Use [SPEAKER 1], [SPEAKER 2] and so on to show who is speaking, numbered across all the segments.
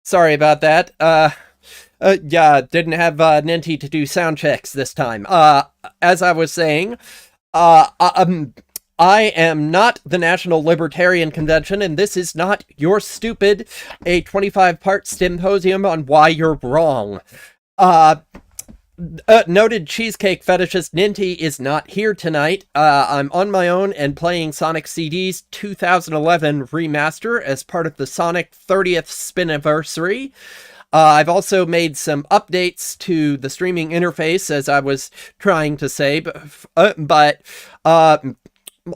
[SPEAKER 1] Sorry about that. Yeah, didn't have Ninty to do sound checks this time. As I was saying, I am not the National Libertarian Convention, and this is not You're Stupid, a 25-part symposium on why you're wrong. Noted cheesecake fetishist Ninty is not here tonight. I'm on my own and playing Sonic CD's 2011 remaster as part of the Sonic 30th Spinniversary. I've also made some updates to the streaming interface, as I was trying to say, but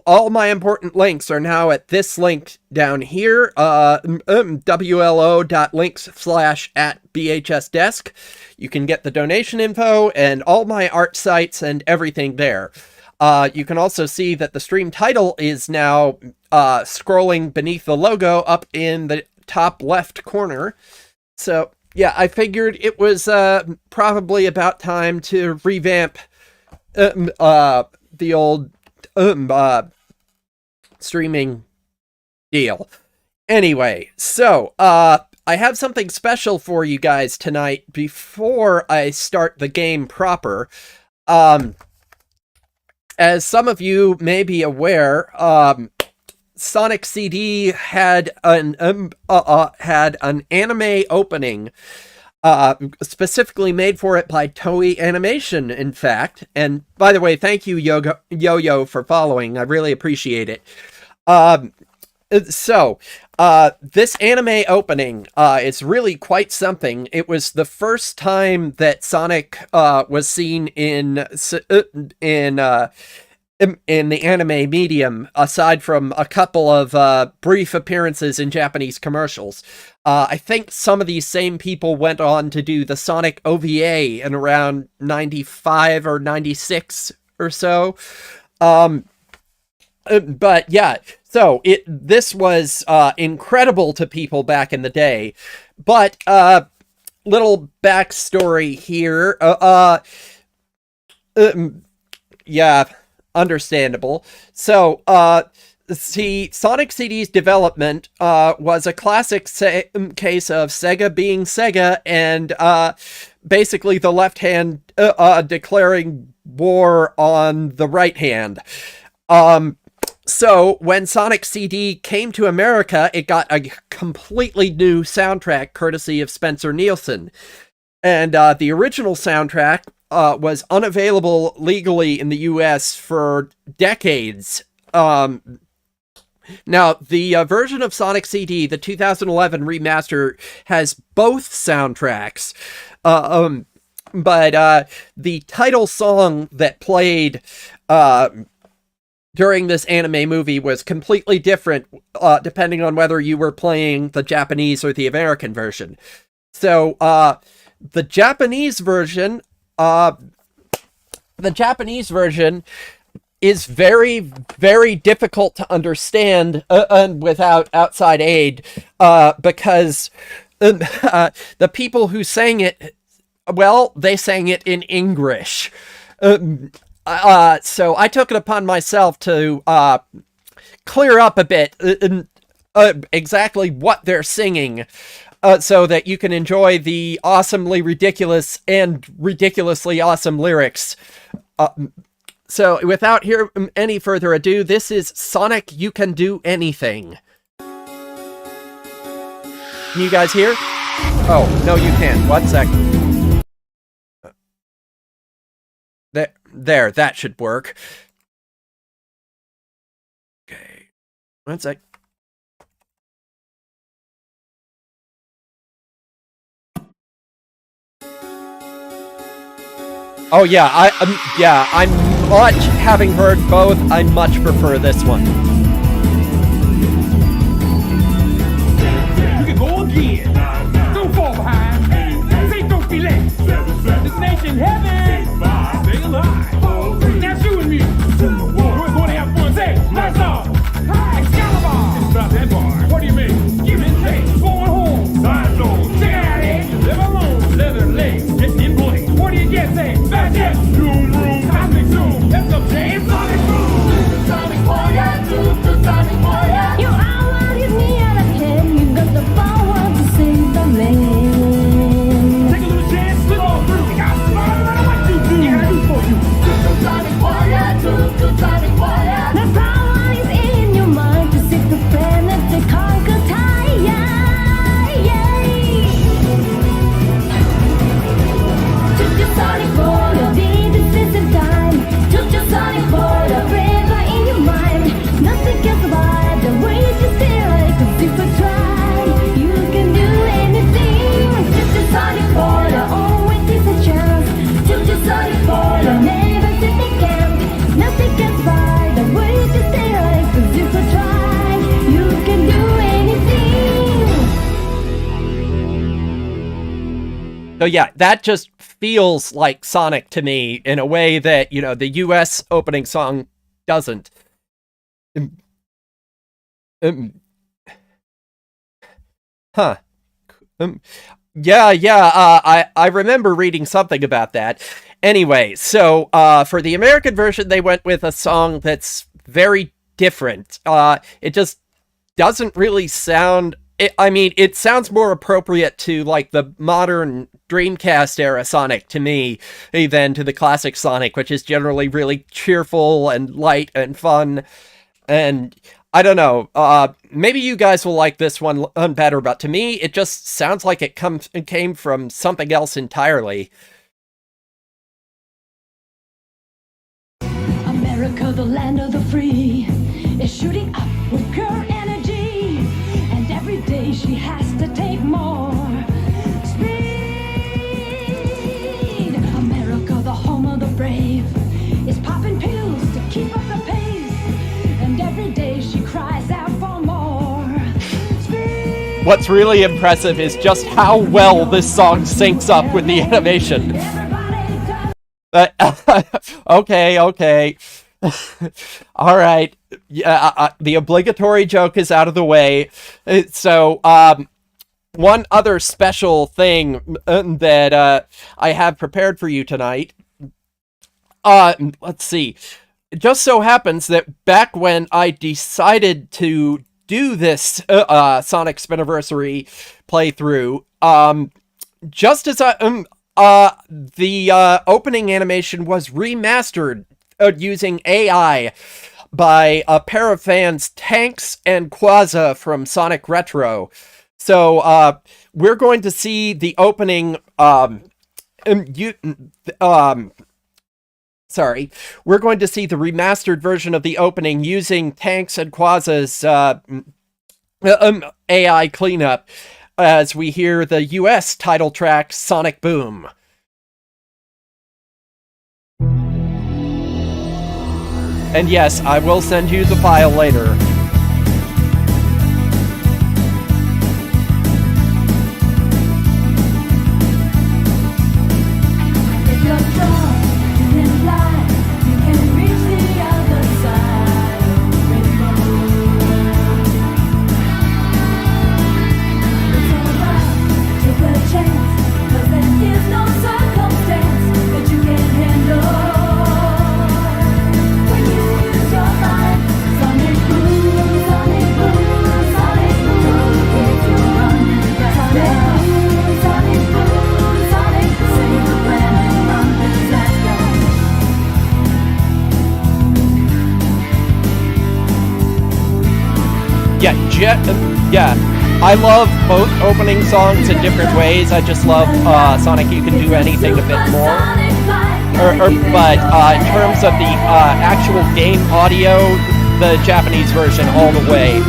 [SPEAKER 1] all my important links are now at this link down here, wlo.links/@BHSdesk. You can get the donation info and all my art sites and everything there. You can also see that the stream title is now scrolling beneath the logo up in the top left corner. So, yeah, I figured it was probably about time to revamp the old streaming deal. Anyway, so I have something special for you guys tonight before I start the game proper. As some of you may be aware, Sonic CD had an anime opening specifically made for it by Toei Animation, in fact. And by the way, thank you, Yo-Yo, for following. I really appreciate it. This anime opening is really quite something. It was the first time that Sonic was seen in the anime medium, aside from a couple of brief appearances in Japanese commercials. I think some of these same people went on to do the Sonic OVA in around 95 or 96 or so. But yeah, so this was incredible to people back in the day. But little backstory here. Yeah, understandable. So, see, Sonic CD's development was a classic case of Sega being Sega and basically the left hand declaring war on the right hand. So when Sonic CD came to America, it got a completely new soundtrack courtesy of Spencer Nielsen. And the original soundtrack was unavailable legally in the US for decades. Now, the version of Sonic CD, the 2011 remaster, has both soundtracks. But the title song that played during this anime movie was completely different, depending on whether you were playing the Japanese or the American version. So, the Japanese version is very, very difficult to understand without outside aid, because the people who sang it, well, they sang it in English. So I took it upon myself to clear up a bit exactly what they're singing, so that you can enjoy the awesomely ridiculous and ridiculously awesome lyrics. So without any further ado, this is Sonic You Can Do Anything. Can you guys hear? Oh, no you can't. 1 sec. There, that should work. Okay. 1 sec. Oh yeah, I'm much, having heard both, I much prefer this one.
[SPEAKER 2] You can go again. Don't fall behind. Say don't be late. This nation heaven. Stay alive. Now shooting me. We're going to have fun. Say, let's off. Hi, Excalibur. It's about that bar. What do you mean? Give it face. Going home. Side zone. Check it out, eh? Live alone. Leather legs. Get in place. What do you get? Say, back it. Zoom room. Cosmic zoom. That's up, James. Sonic boom. Sonic boy, I do.
[SPEAKER 1] So yeah, that just feels like Sonic to me in a way that, the US opening song doesn't. Huh. I remember reading something about that. Anyway, so for the American version, they went with a song that's very different. It just doesn't really sound... it sounds more appropriate to, like, the modern Dreamcast era Sonic to me than to the classic Sonic, which is generally really cheerful and light and fun. And I don't know, maybe you guys will like this one better, but to me, it just sounds like it came from something else entirely.
[SPEAKER 3] America, the land of the free, is shooting up with pure energy, and every day she has to take more speed. America, the home of the brave, is popping pills to keep up the pace, and every day she cries out for more speed.
[SPEAKER 1] What's really impressive is just how well this song syncs up with the animation. Okay. All right. Yeah, the obligatory joke is out of the way. So, one other special thing that I have prepared for you tonight. Let's see. It just so happens that back when I decided to do this Sonic SPINNIVERSARY playthrough, just as the opening animation was remastered using AI by a pair of fans, Tanks and Quaza from Sonic Retro. So we're going to see the opening. We're going to see the remastered version of the opening using Tanks and Quaza's AI cleanup as we hear the US title track, Sonic Boom. And yes, I will send you the file later.
[SPEAKER 3] If you're strong, you can fly, you can reach the other side of the rainbow. It's alright, take a chance, 'cause there is no circumstance that you can't handle. When you use your mind, Sonic Boom, Sonic Boom, Sonic Boom, keeps you running faster. Sonic Boom, Sonic Boom, save the planet from disaster.
[SPEAKER 1] Yeah, I love both opening songs in different ways. I just love Sonic You Can Do Anything a bit more. But in terms of the actual game audio, the Japanese version all the way.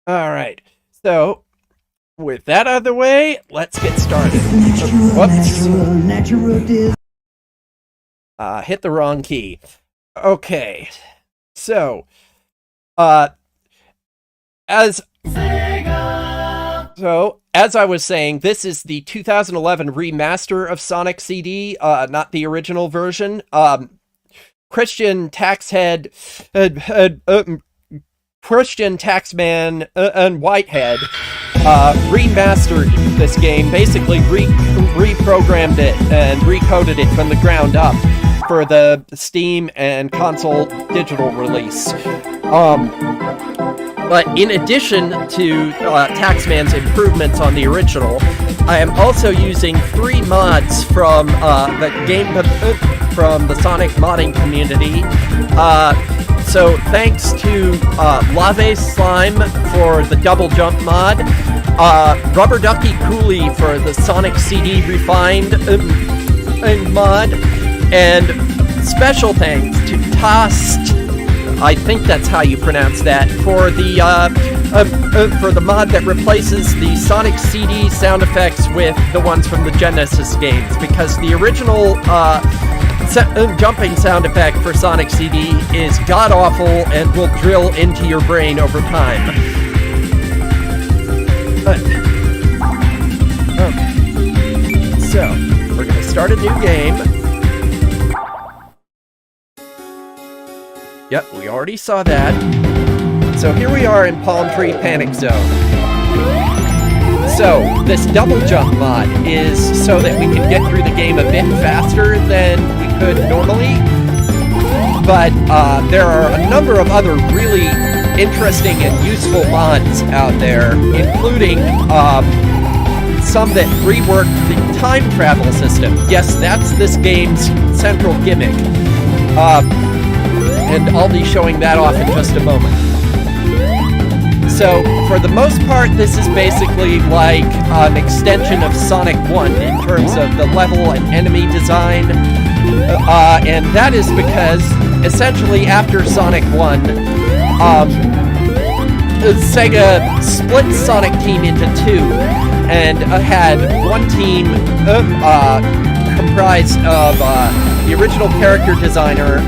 [SPEAKER 1] All right, so with that out of the way, let's get started. Whoops. Hit the wrong key. Okay, so as I was saying, this is the 2011 remaster of Sonic CD, not the original version. Christian Taxman and Whitehead remastered this game, basically reprogrammed it and recoded it from the ground up for the Steam and console digital release. But in addition to Taxman's improvements on the original, I am also using 3 mods from the Sonic modding community. So thanks to Lave Slime for the double jump mod, Rubber Ducky Cooley for the Sonic CD Refined mod, And special thanks to Tost, I think that's how you pronounce that, for the mod that replaces the Sonic CD sound effects with the ones from the Genesis games, because the original jumping sound effect for Sonic CD is god-awful and will drill into your brain over time. Okay. So, we're gonna start a new game. Yep, we already saw that. So here we are in Palm Tree Panic Zone. So, this double jump mod is so that we can get through the game a bit faster than we could normally. But there are a number of other really interesting and useful mods out there, including some that rework the time travel system. Yes, that's this game's central gimmick. And I'll be showing that off in just a moment. So, for the most part, this is basically like an extension of Sonic 1 in terms of the level and enemy design. And that is because, essentially, after Sonic 1, Sega split Sonic Team into two, and had one team comprised of the original character designer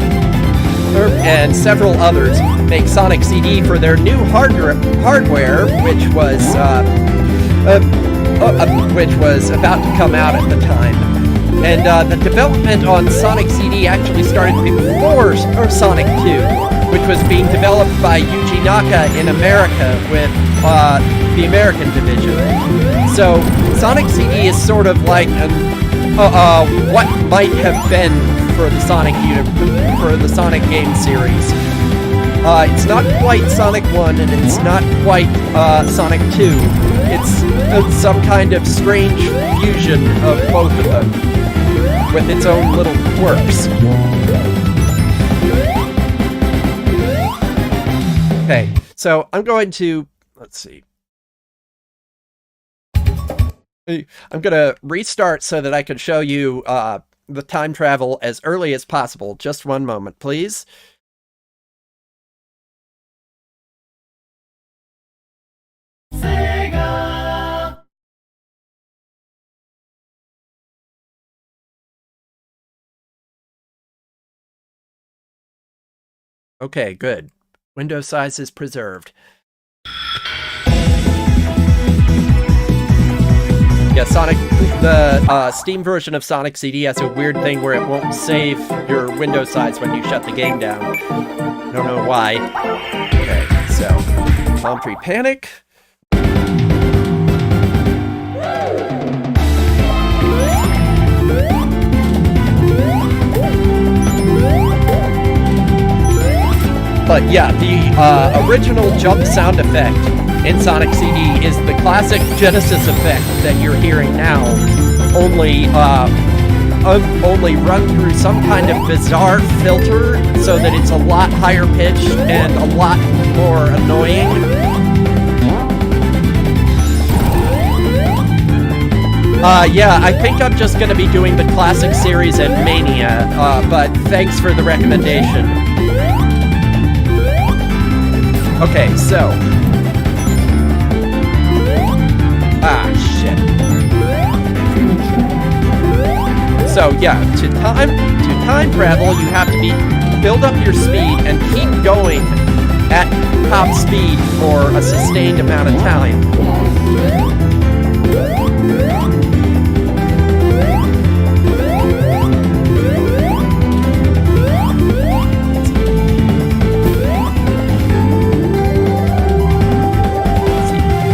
[SPEAKER 1] and several others make Sonic CD for their new hardware, which was about to come out at the time. And the development on Sonic CD actually started before Sonic 2, which was being developed by Yuji Naka in America with the American division. So Sonic CD is sort of like what might have been for the Sonic game series. It's not quite Sonic 1 and it's not quite Sonic 2. It's some kind of strange fusion of both of them with its own little quirks. Okay, so I'm going to, let's see. I'm going to restart so that I can show you the time travel as early as possible. Just one moment, please.
[SPEAKER 3] Sega.
[SPEAKER 1] Okay, good. Window size is preserved. Yeah, the Steam version of Sonic CD has a weird thing where it won't save your window size when you shut the game down. I don't know why. Okay, so Palm Tree Panic. But yeah, the original jump sound effect in Sonic CD is the classic Genesis effect that you're hearing now, only run through some kind of bizarre filter so that it's a lot higher pitched and a lot more annoying. Yeah, I think I'm just gonna be doing the classic series and Mania, but thanks for the recommendation. Okay, so... Ah, shit. So, yeah, to time travel, you have to build up your speed and keep going at top speed for a sustained amount of time.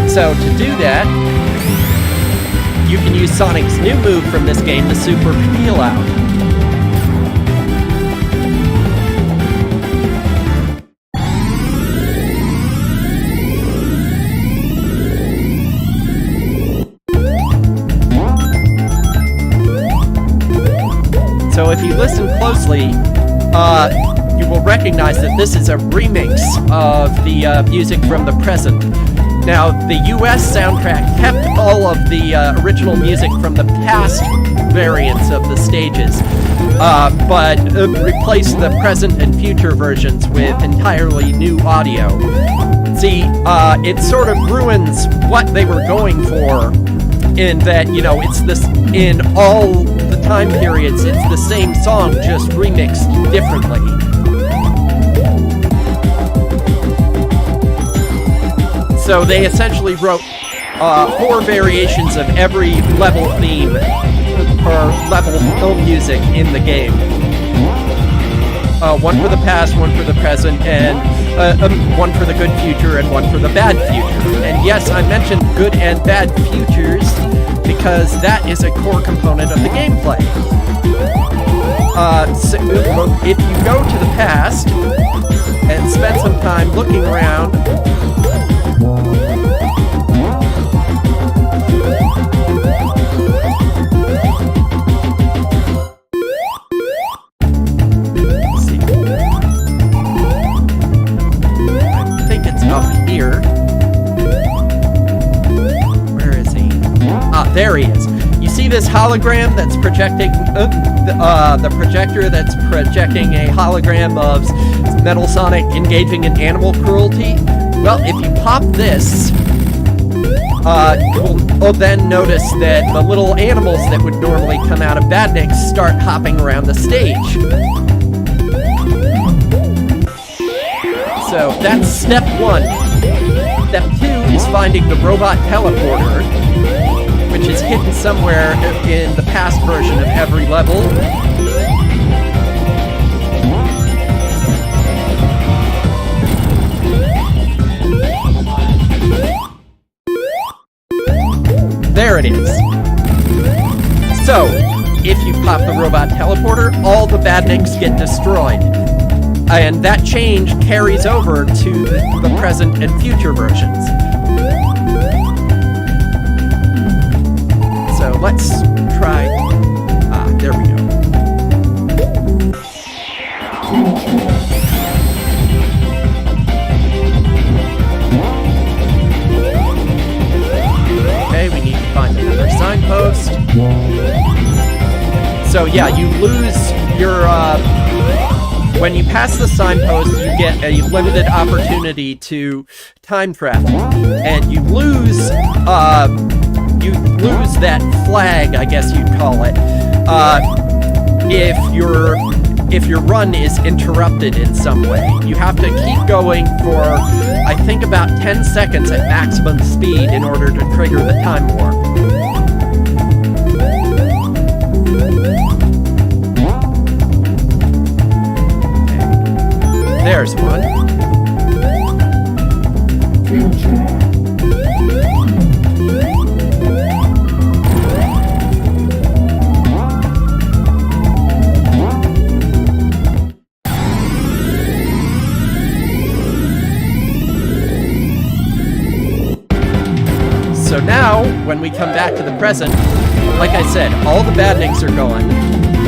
[SPEAKER 1] So to do that, you can use Sonic's new move from this game, the Super Peel Out. So if you listen closely, you will recognize that this is a remix of the music from the present. Now, the US soundtrack kept all of the original music from the past variants of the stages, but replaced the present and future versions with entirely new audio. See, it sort of ruins what they were going for, in that, you know, it's this, in all the time periods, it's the same song, just remixed differently. So they essentially wrote 4 variations of every level theme, or level film music in the game. One for the past, one for the present, and one for the good future, and one for the bad future. And yes, I mentioned good and bad futures because that is a core component of the gameplay. So if you go to the past and spend some time looking around, there he is. You see this hologram that's projecting, the projector that's projecting a hologram of Metal Sonic engaging in animal cruelty? Well, if you pop this, you'll then notice that the little animals that would normally come out of Badniks start hopping around the stage. So that's step 1. Step 2 is finding the robot teleporter, which is hidden somewhere in the past version of every level. There it is. So, if you pop the robot teleporter, all the Badniks get destroyed. And that change carries over to the present and future versions. So let's try. There we go. Okay, we need to find another signpost. So yeah, you lose your, when you pass the signpost, you get a limited opportunity to time travel. And you lose that flag, I guess you'd call it, if your run is interrupted in some way. You have to keep going for, I think, about 10 seconds at maximum speed in order to trigger the time warp. Okay. There's one. So now, when we come back to the present, like I said, all the Badniks are gone,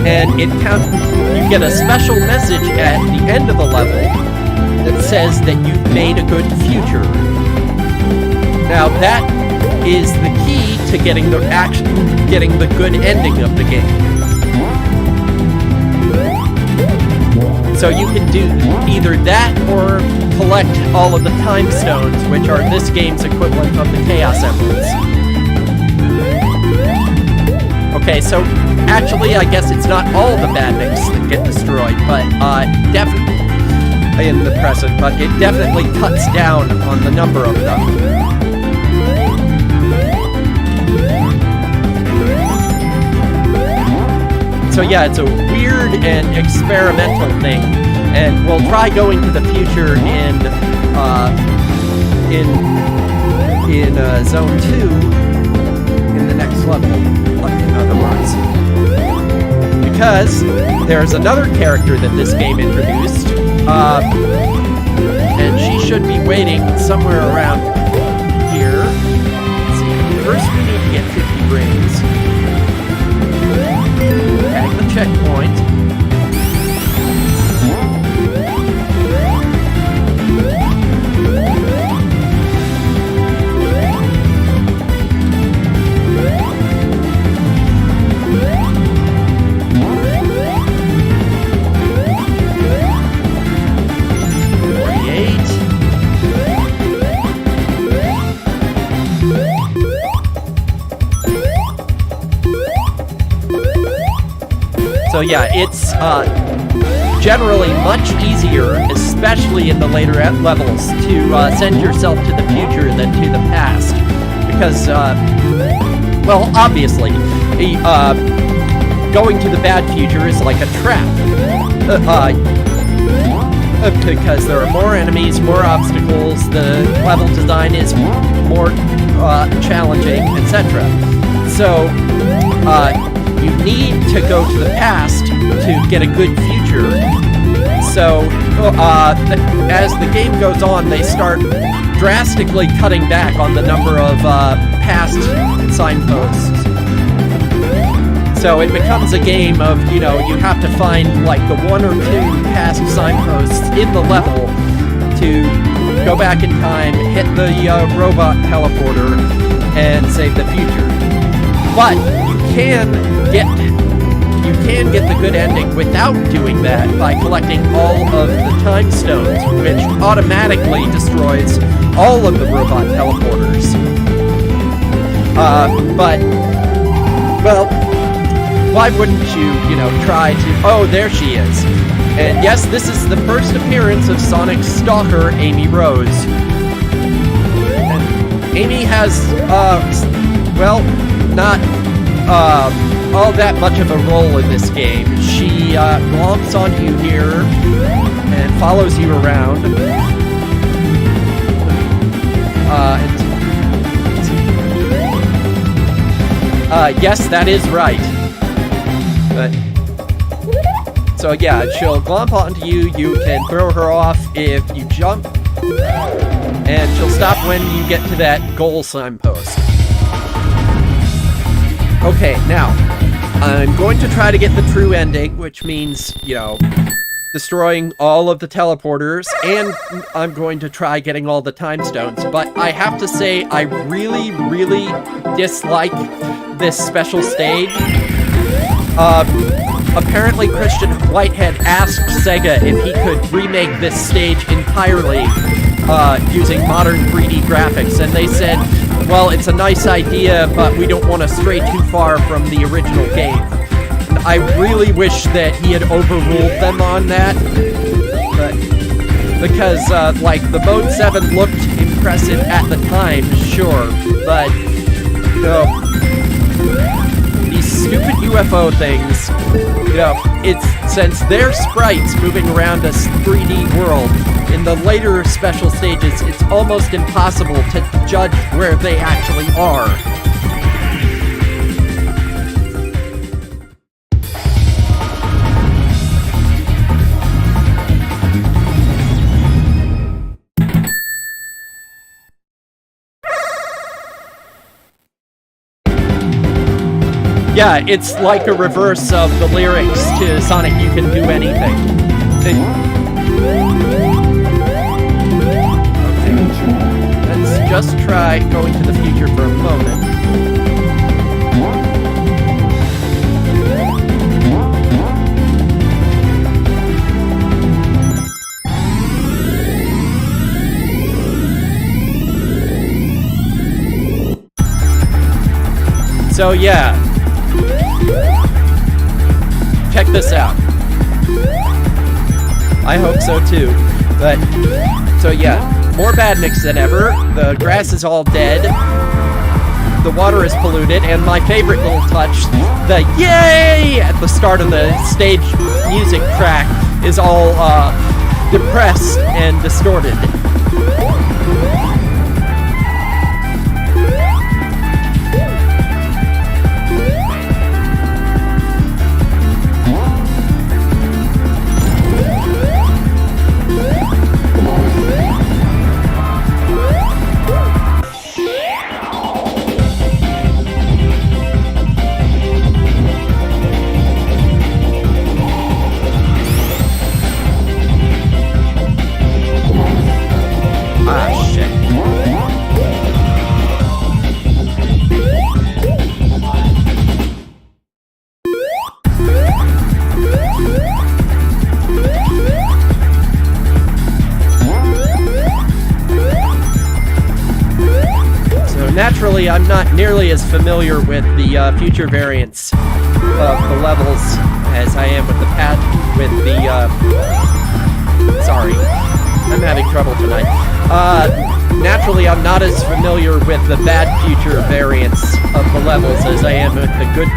[SPEAKER 1] and you get a special message at the end of the level that says that you've made a good future. Now that is the key to getting the good ending of the game. So you can do either that or collect all of the time stones, which are this game's equivalent of the Chaos Emeralds. Okay, so actually I guess it's not all the Badniks that get destroyed, but definitely in the present, but it definitely cuts down on the number of them. So yeah, it's a weird and experimental thing, and we'll try going to the future in Zone 2 in the next level, otherwise. Because there's another character that this game introduced, and she should be waiting somewhere around here. Let's see, first we need to get 50 rings. Tag the checkpoint. So yeah, it's generally much easier, especially in the later levels, to send yourself to the future than to the past. Because, well, obviously, going to the bad future is like a trap. Because there are more enemies, more obstacles, the level design is more challenging, etc. So, you need to go to the past to get a good future. So, as the game goes on, they start drastically cutting back on the number of past signposts. So it becomes a game of, you know, you have to find like the 1 or 2 past signposts in the level to go back in time, hit the robot teleporter, and save the future. But you can get the good ending without doing that by collecting all of the time stones, which automatically destroys all of the robot teleporters. But, well, why wouldn't you know, try to... Oh, there she is. And yes, this is the first appearance of Sonic's stalker, Amy Rose. And Amy has, well, not, all that much of a role in this game. She, glomps on you here, and follows you around. Yes, that is right. But, so yeah, she'll glomp onto you, you can throw her off if you jump, and she'll stop when you get to that goal signpost. Okay, now, I'm going to try to get the true ending, which means, you know, destroying all of the teleporters, and I'm going to try getting all the time stones, but I have to say, I really, really dislike this special stage. Apparently Christian Whitehead asked Sega if he could remake this stage entirely using modern 3D graphics, and they said, well, it's a nice idea, but we don't want to stray too far from the original game. And I really wish that he had overruled them on that, but, because, like, the Mode 7 looked impressive at the time, sure, but, you know, these stupid UFO things, you know, since they're sprites moving around a 3D world, in the later special stages, it's almost impossible to judge where they actually are. Yeah, it's like a reverse of the lyrics to Sonic You Can Do Anything. Okay, let's just try going to the future for a moment. So yeah. Check this out. I hope so too. But, so yeah, more badniks than ever. The grass is all dead. The water is polluted, and my favorite little touch, the yay at the start of the stage music track, is all depressed and distorted. Naturally, I'm not nearly as familiar with the future variants of the levels as I am with the sorry, I'm having trouble tonight. Naturally, I'm not as familiar with the bad future variants of the levels as I am with the good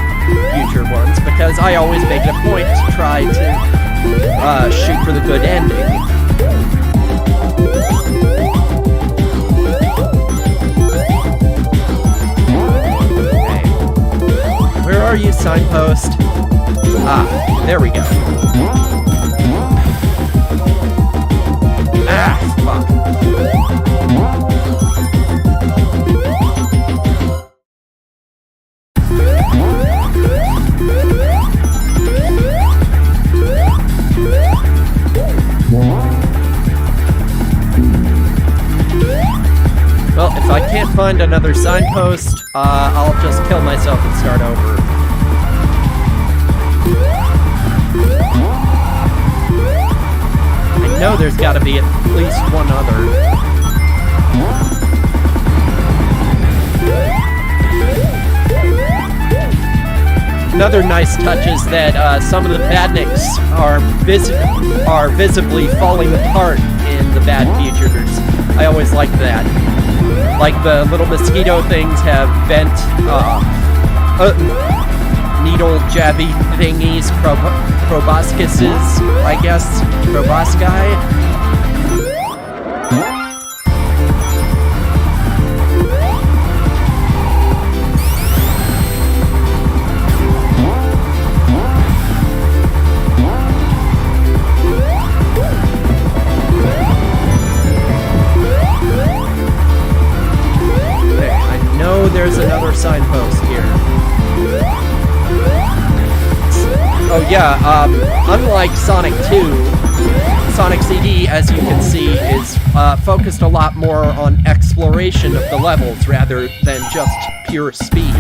[SPEAKER 1] future ones, because I always make it a point to try to shoot for the good ending. Okay. Where are you, signpost? Ah, there we go. Ah, fuck. Well, if I can't find another signpost, I'll just kill myself and start over. I know there's gotta be at least one other. Another nice touch is that some of the badniks are visibly falling apart in the bad futures. I always like that. Like the little mosquito things have bent needle jabby thingies, proboscises, I guess, probosci. There's another signpost here. Oh yeah, unlike Sonic 2, Sonic CD, as you can see, is focused a lot more on exploration of the levels rather than just pure speed.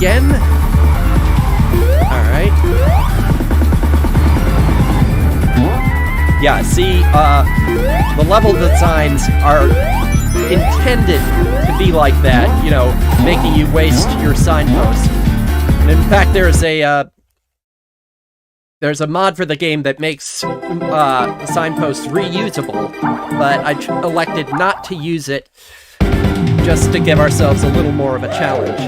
[SPEAKER 1] Again? Alright. Yeah, see, the level designs are intended to be like that, you know, making you waste your signpost. And in fact, there's a mod for the game that makes signposts reusable, but I elected not to use it just to give ourselves a little more of a challenge.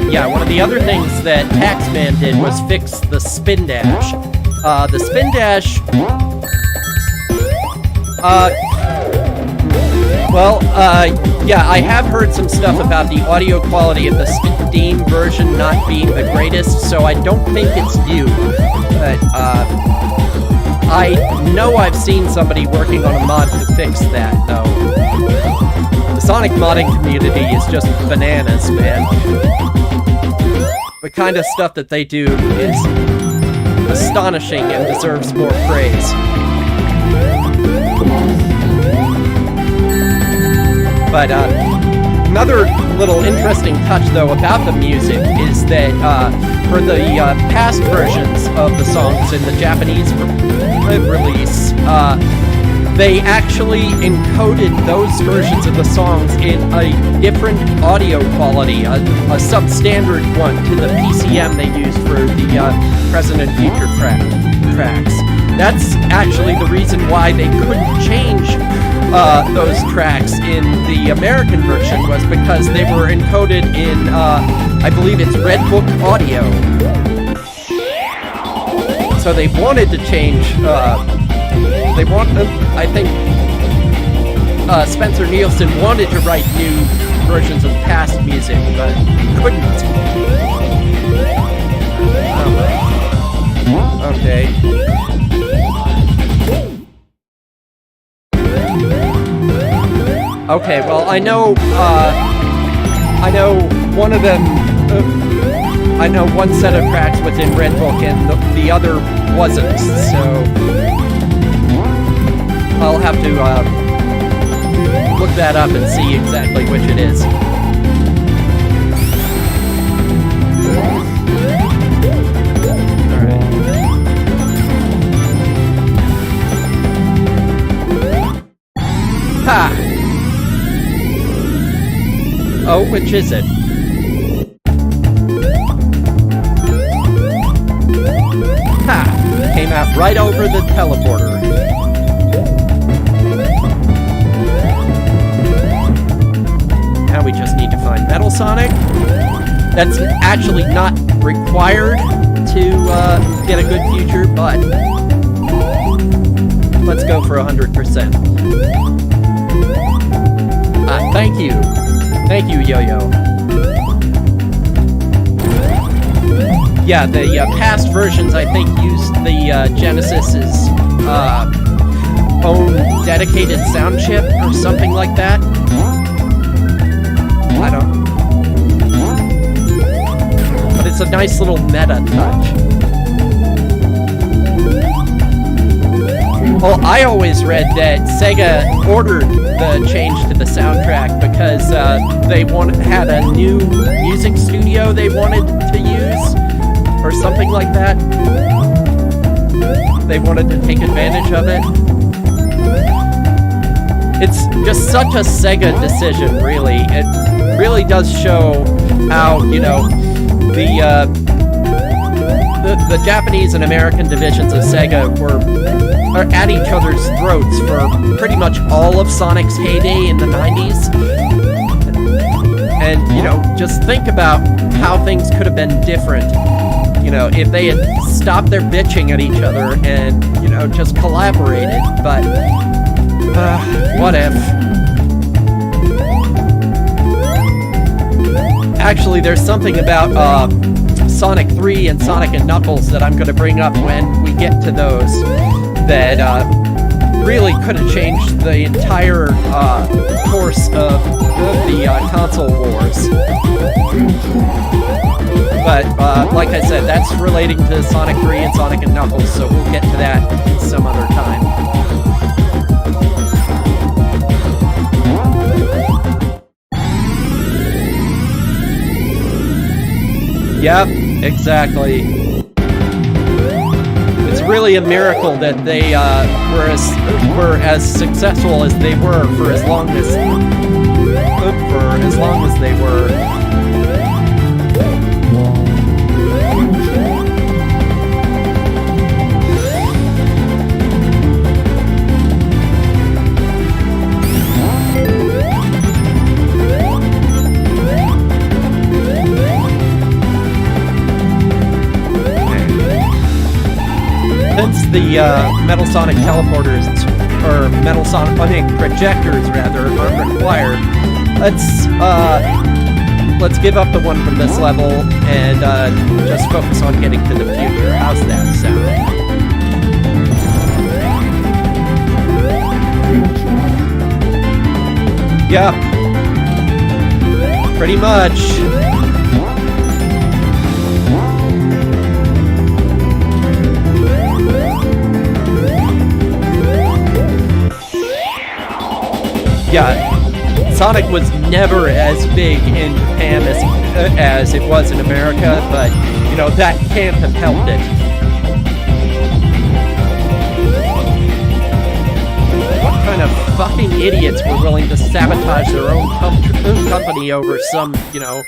[SPEAKER 1] Yeah, one of the other things that Taxman did was fix the spin dash. The spin dash... Well, yeah, I have heard some stuff about the audio quality of the Steam version not being the greatest, so I don't think it's you. But, I know I've seen somebody working on a mod to fix that, though. The Sonic modding community is just bananas, man. The kind of stuff that they do is astonishing and deserves more praise. But another little interesting touch, though, about the music is that for the past versions of the songs in the Japanese release, they actually encoded those versions of the songs in a different audio quality, a substandard one to the PCM they used for the present and future tracks. That's actually the reason why they couldn't change those tracks in the American version, was because they were encoded in, I believe it's Red Book audio. So they wanted to change, I think, Spencer Nielsen wanted to write new versions of past music, but couldn't. Okay. Okay, well, I know one of them, I know one set of tracks was in Red Book and the other wasn't, so I'll have to, look that up and see exactly which it is. Alright. Ha! Oh, which is it? Ha! Came out right over the teleporter. Now we just need to find Metal Sonic. That's actually not required to get a good future, but let's go for 100%. Thank you. Thank you, Yo-Yo. Yeah, the past versions, I think, used the Genesis's own dedicated sound chip or something like that. I don't... But it's a nice little meta touch. Well, I always read that Sega ordered the change to the soundtrack because they had a new music studio they wanted to use, or something like that. They wanted to take advantage of it. It's just such a Sega decision, really. It really does show how, you know, the Japanese and American divisions of Sega are at each other's throats for pretty much all of Sonic's heyday in the 90s. And, you know, just think about how things could have been different, you know, if they had stopped their bitching at each other and, you know, just collaborated. But, what if? Actually, there's something about, Sonic 3 and Sonic and Knuckles that I'm going to bring up when we get to those that really could have changed the entire course of the console wars. But like I said, that's relating to Sonic 3 and Sonic and Knuckles, so we'll get to that some other time. Yep, exactly. It's really a miracle that they were as successful as they were for as long as they were. Since the Metal Sonic teleporter is or metal sonic projectors rather aren't required. Let's give up the one from this level and just focus on getting to the future. How's that sound? Yeah. Pretty much. Yeah. Sonic was never as big in Japan as it was in America, but, you know, that can't have helped it. What kind of fucking idiots were willing to sabotage their own company over some, you know,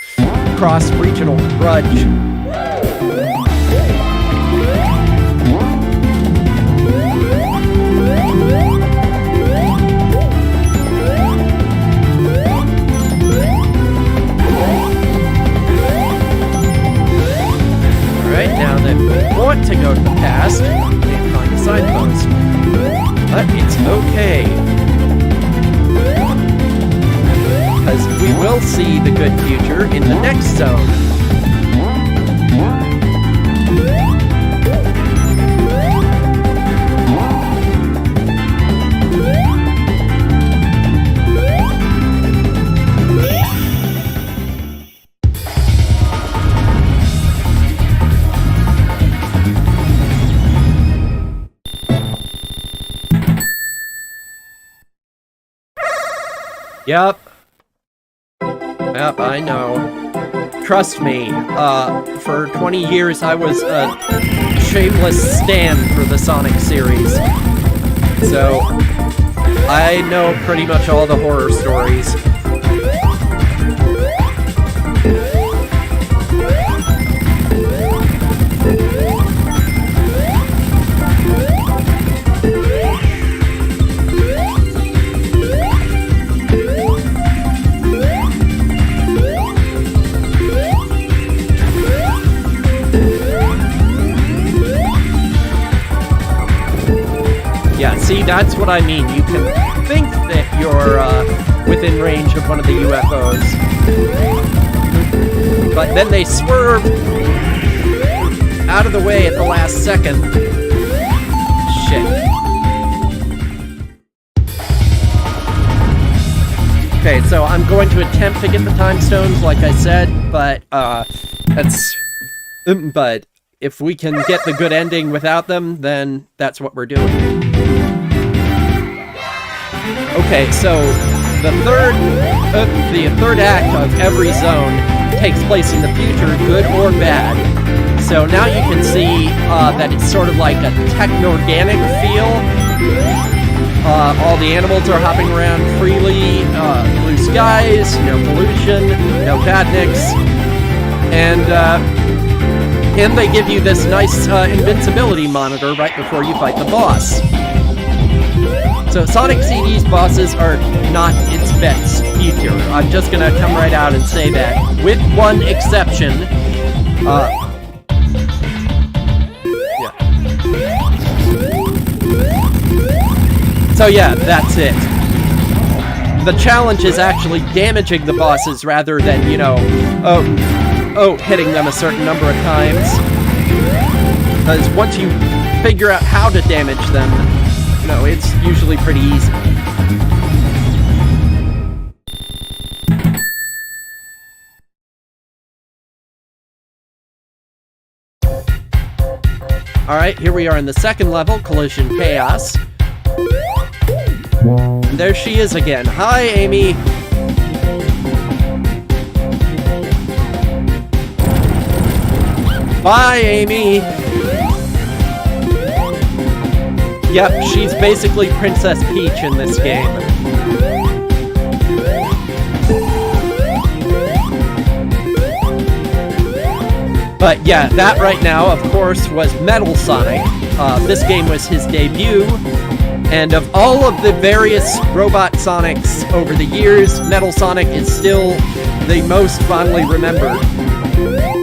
[SPEAKER 1] cross-regional grudge? Now that we want to go to the past, we can't find a signpost. But it's okay. Because we will see the good future in the next zone. Yep. Yep, I know. Trust me, for 20 years I was a shameless stan for the Sonic series. So, I know pretty much all the horror stories. Yeah, see, that's what I mean. You can think that you're within range of one of the UFOs. But then they swerve out of the way at the last second. Shit. Okay, so I'm going to attempt to get the time stones, like I said, but, but if we can get the good ending without them, then that's what we're doing. Okay, so the third act of every zone takes place in the future, good or bad. So now you can see that it's sort of like a techno-organic feel. All the animals are hopping around freely, blue skies, no pollution, no badniks, and they give you this nice invincibility monitor right before you fight the boss. So Sonic CD's bosses are not its best feature. I'm just gonna come right out and say that, with one exception. Yeah. So yeah, that's it. The challenge is actually damaging the bosses rather than, you know, hitting them a certain number of times. Because once you figure out how to damage them, you know, it's usually pretty easy. Alright, here we are in the second level, Collision Chaos. And there she is again. Hi, Amy! Bye, Amy! Yep, she's basically Princess Peach in this game. But yeah, that right now, of course, was Metal Sonic. This game was his debut, and of all of the various Robot Sonics over the years, Metal Sonic is still the most fondly remembered.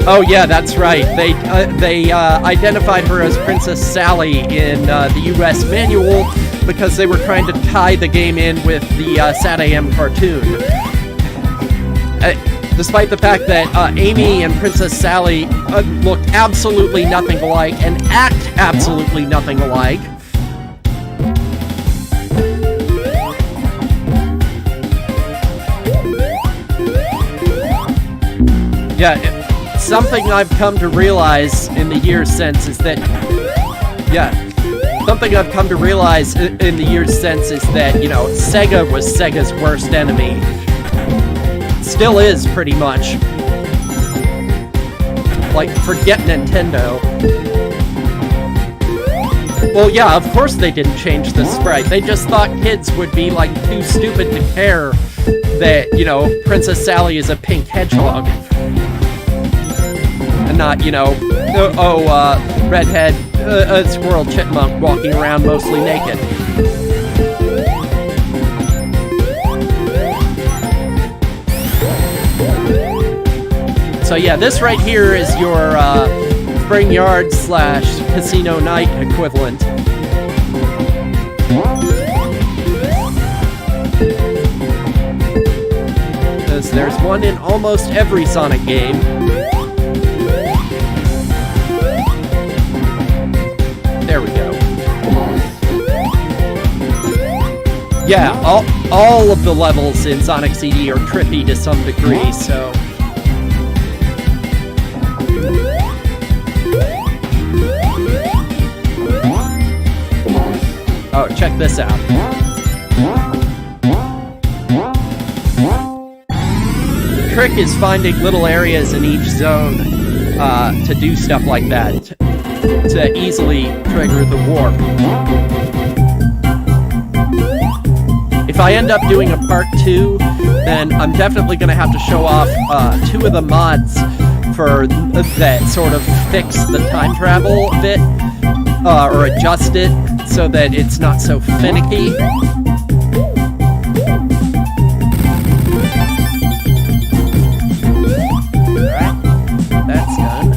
[SPEAKER 1] Oh yeah, that's right. They identified her as Princess Sally in the US manual, because they were trying to tie the game in with the Sat AM cartoon. Despite the fact that Amy and Princess Sally look absolutely nothing alike and act absolutely nothing alike. Yeah, something I've come to realize in the years since is that... Something I've come to realize in the years since is that, you know, Sega was Sega's worst enemy. Still is, pretty much. Like, forget Nintendo. Well, yeah, of course they didn't change the sprite. They just thought kids would be, like, too stupid to care that, you know, Princess Sally is a pink hedgehog. And not, you know, redhead, a squirrel chipmunk walking around mostly naked. So yeah, this right here is your spring yard / casino night equivalent. Because there's one in almost every Sonic game. There we go. Yeah, all of the levels in Sonic CD are trippy to some degree, so... Oh, check this out. The trick is finding little areas in each zone to do stuff like that, to easily trigger the warp. If I end up doing a part 2, then I'm definitely going to have to show off 2 of the mods for that sort of fix the time travel a bit, or adjust it so that it's not so finicky. Alright, that's done.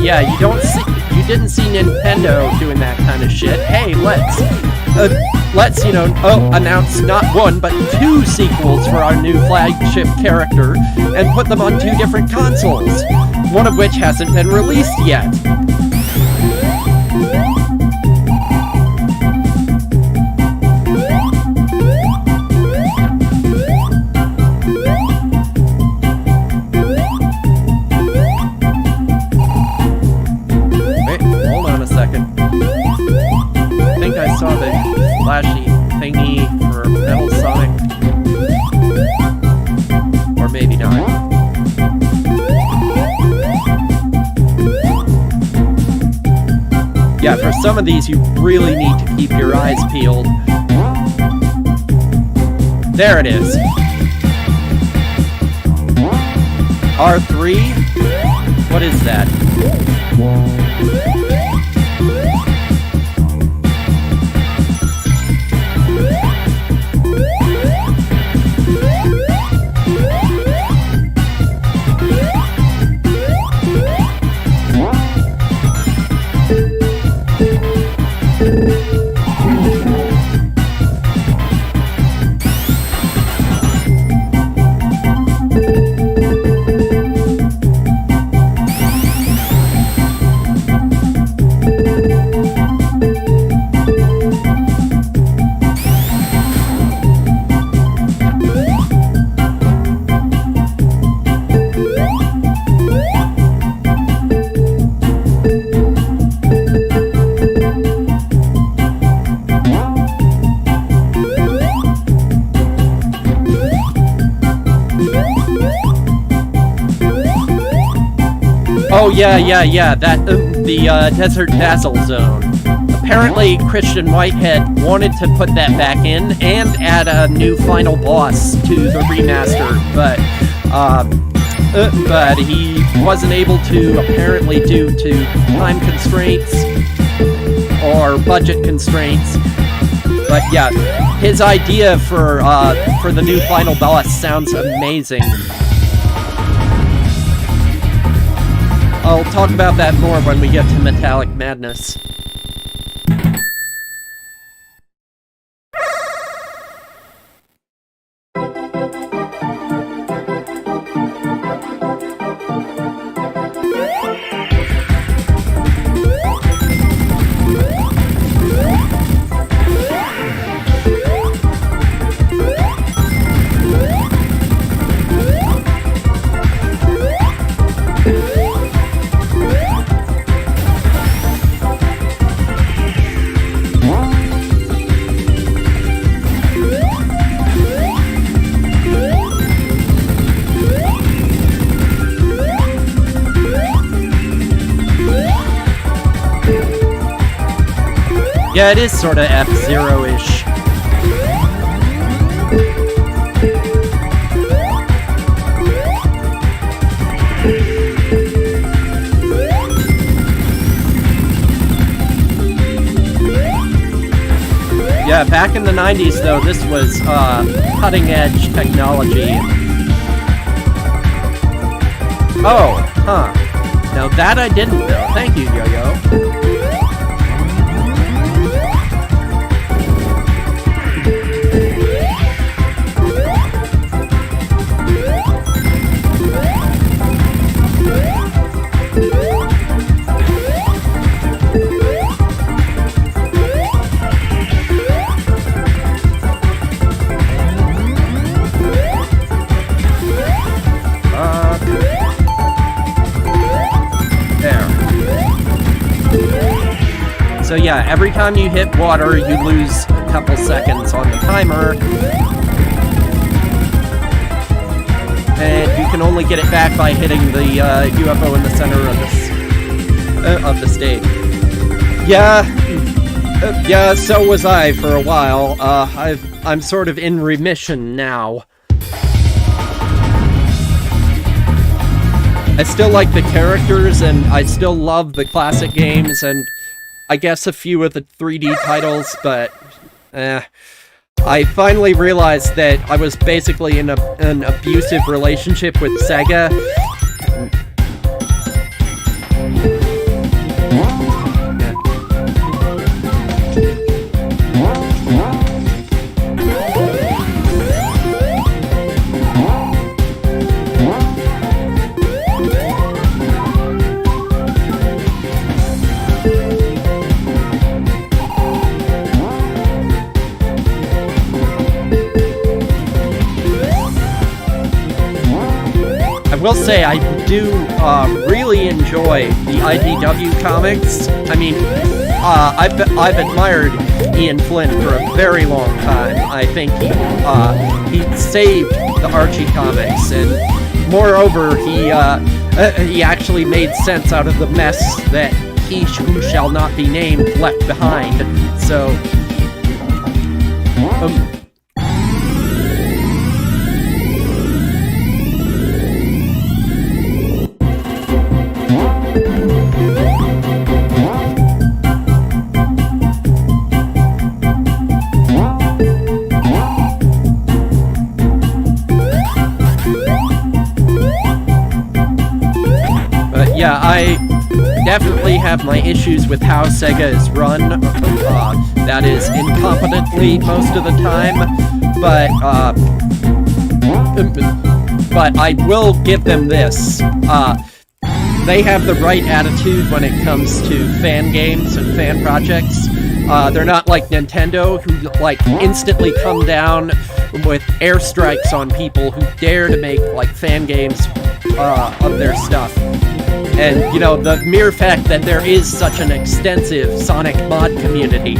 [SPEAKER 1] Yeah, you didn't see Nintendo doing that kind of shit. Hey, let's you know, announce not 1 but 2 sequels for our new flagship character and put them on 2 different consoles, one of which hasn't been released yet. Flashy thingy for Metal Sonic. Or maybe not. Yeah, for some of these you really need to keep your eyes peeled. There it is. R3? What is that? Oh yeah, that, the Desert Dazzle Zone. apparently Christian Whitehead wanted to put that back in and add a new final boss to the remaster, but he wasn't able to, apparently due to time constraints or budget constraints. But yeah, his idea for the new final boss sounds amazing. I'll talk about that more when we get to Metallic Madness. Yeah, it is sort of F-Zero-ish. Yeah, back in the 90s, though, this was cutting-edge technology. Oh, huh. Now that I didn't know. Thank you, Yo-Yo. So yeah, every time you hit water, you lose a couple seconds on the timer. And you can only get it back by hitting the UFO in the center of the stage. Yeah, so was I for a while. I'm sort of in remission now. I still like the characters, and I still love the classic games, and I guess a few of the 3D titles, but I finally realized that I was basically in an abusive relationship with Sega. I will say I do really enjoy the IDW comics. I mean, I've admired Ian Flynn for a very long time. I think he saved the Archie comics, and moreover, he actually made sense out of the mess that he who shall not be named left behind. So. Yeah, I definitely have my issues with how Sega is run. That is incompetently most of the time, but I will give them this. They have the right attitude when it comes to fan games and fan projects. They're not like Nintendo, who like instantly come down with airstrikes on people who dare to make like fan games of their stuff. And, you know, the mere fact that there is such an extensive Sonic mod community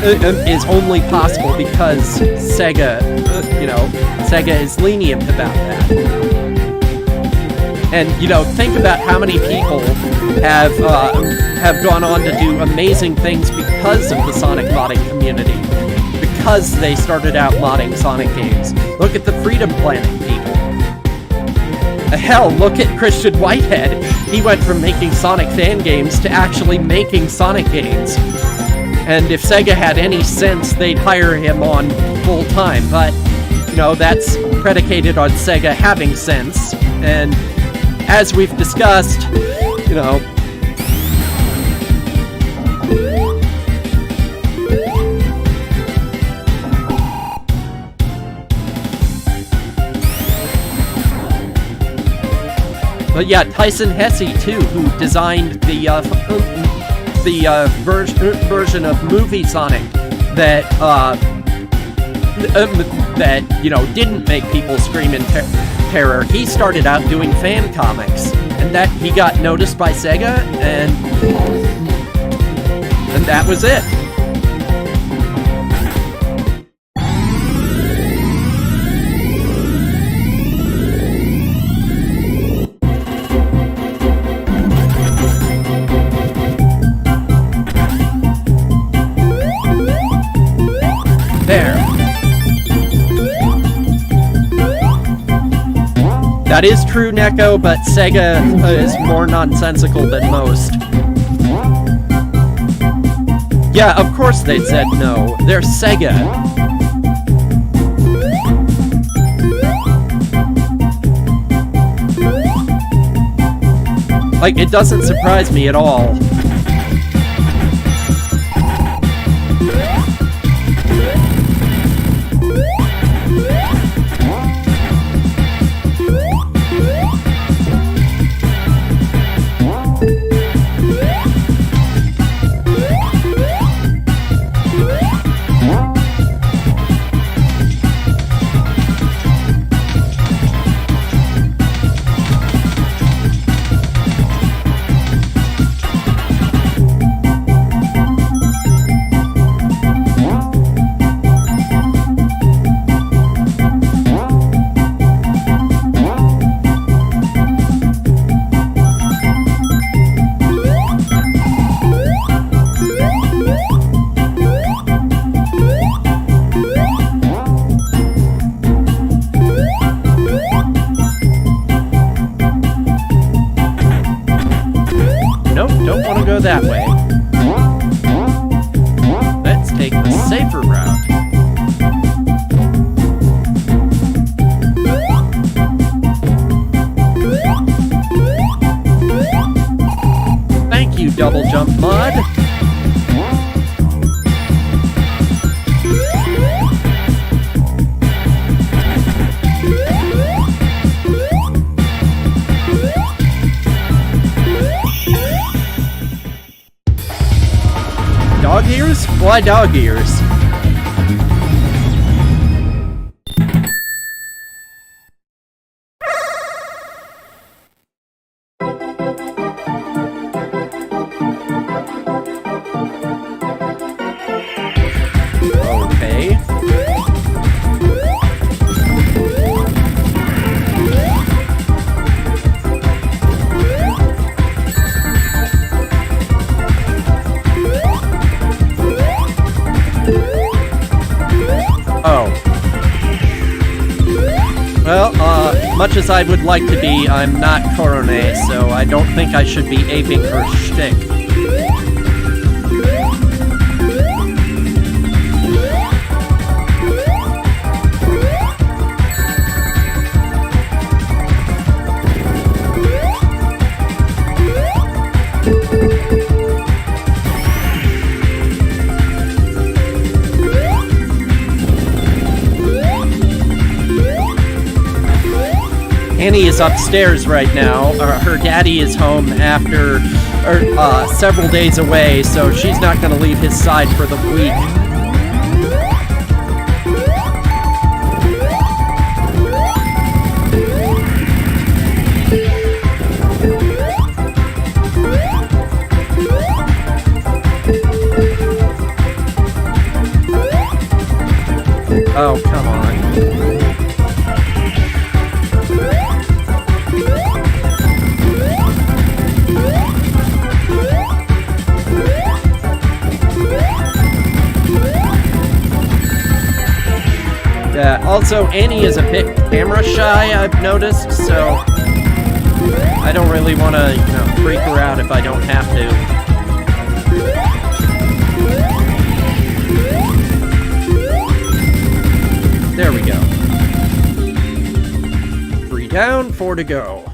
[SPEAKER 1] is only possible because Sega, Sega is lenient about that. And, you know, think about how many people have gone on to do amazing things because of the Sonic modding community. Because they started out modding Sonic games. Look at the Freedom Planet people. Hell, look at Christian Whitehead. He went from making Sonic fan games to actually making Sonic games. And if Sega had any sense, they'd hire him on full time. But, you know, that's predicated on Sega having sense. And as we've discussed, you know, but yeah, Tyson Hesse too, who designed the version of Movie Sonic that that, you know, didn't make people scream in terror. He started out doing fan comics, and that he got noticed by Sega, and that was it. That is true, Neko, but Sega is more nonsensical than most. Yeah, of course they said no. They're Sega. Like, it doesn't surprise me at all. That way. Let's take the safer route. Thank you, Double Jump Mod. Dog ears? Why dog ears? Okay. Well, much as I would like to be, I'm not Korone, so I don't think I should be aping her shtick. Annie is upstairs right now. Her daddy is home after several days away, so she's not going to leave his side for the week. Oh, come on. Also, Annie is a bit camera shy, I've noticed, so I don't really want to, freak her out if I don't have to. There we go. 3 down, 4 to go.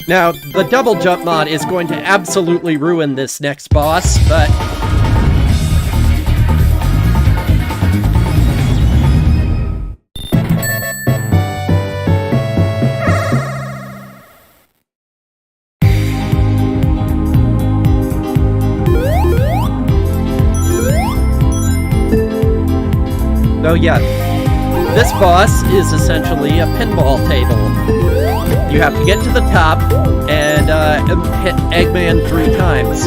[SPEAKER 1] Now, the double jump mod is going to absolutely ruin this next boss, but... So yeah, this boss is essentially a pinball table. You have to get to the top and hit Eggman 3 times.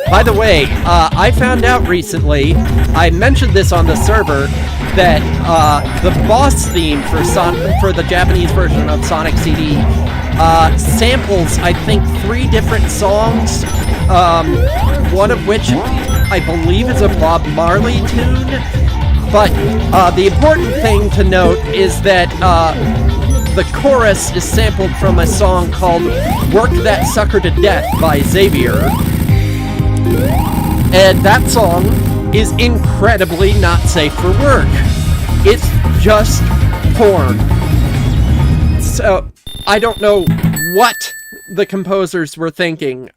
[SPEAKER 1] By the way, I found out recently, I mentioned this on the server, that the boss theme for the Japanese version of Sonic CD samples, I think, 3 different songs, one of which I believe is a Bob Marley tune. But the important thing to note is that the chorus is sampled from a song called Work That Sucker to Death by Xavier. And that song is incredibly not safe for work. It's just porn. So, I don't know what the composers were thinking.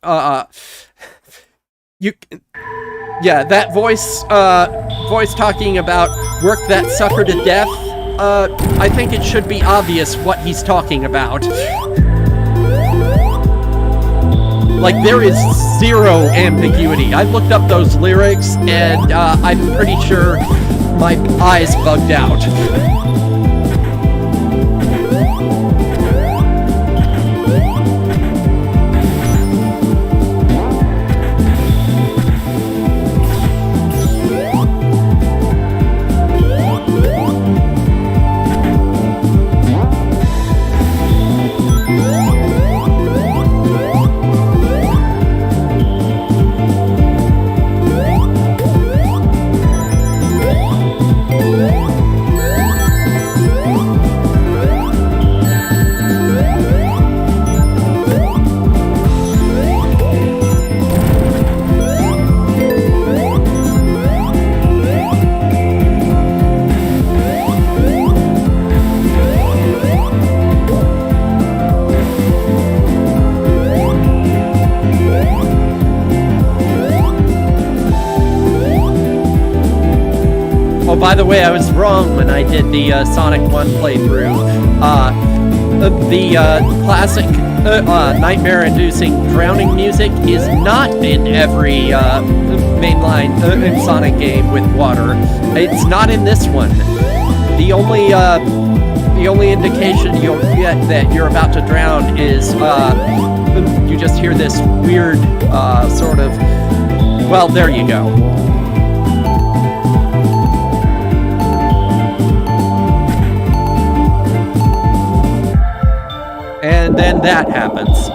[SPEAKER 1] Yeah, that voice talking about work that sucker to death, I think it should be obvious what he's talking about. Like, there is zero ambiguity. I looked up those lyrics, and I'm pretty sure my eyes bugged out. By the way, I was wrong when I did the Sonic 1 playthrough. The classic nightmare-inducing drowning music is not in every mainline Sonic game with water. It's not in this one. The only indication you'll get that you're about to drown is you just hear this weird sort of... Well, there you go. And then that happens.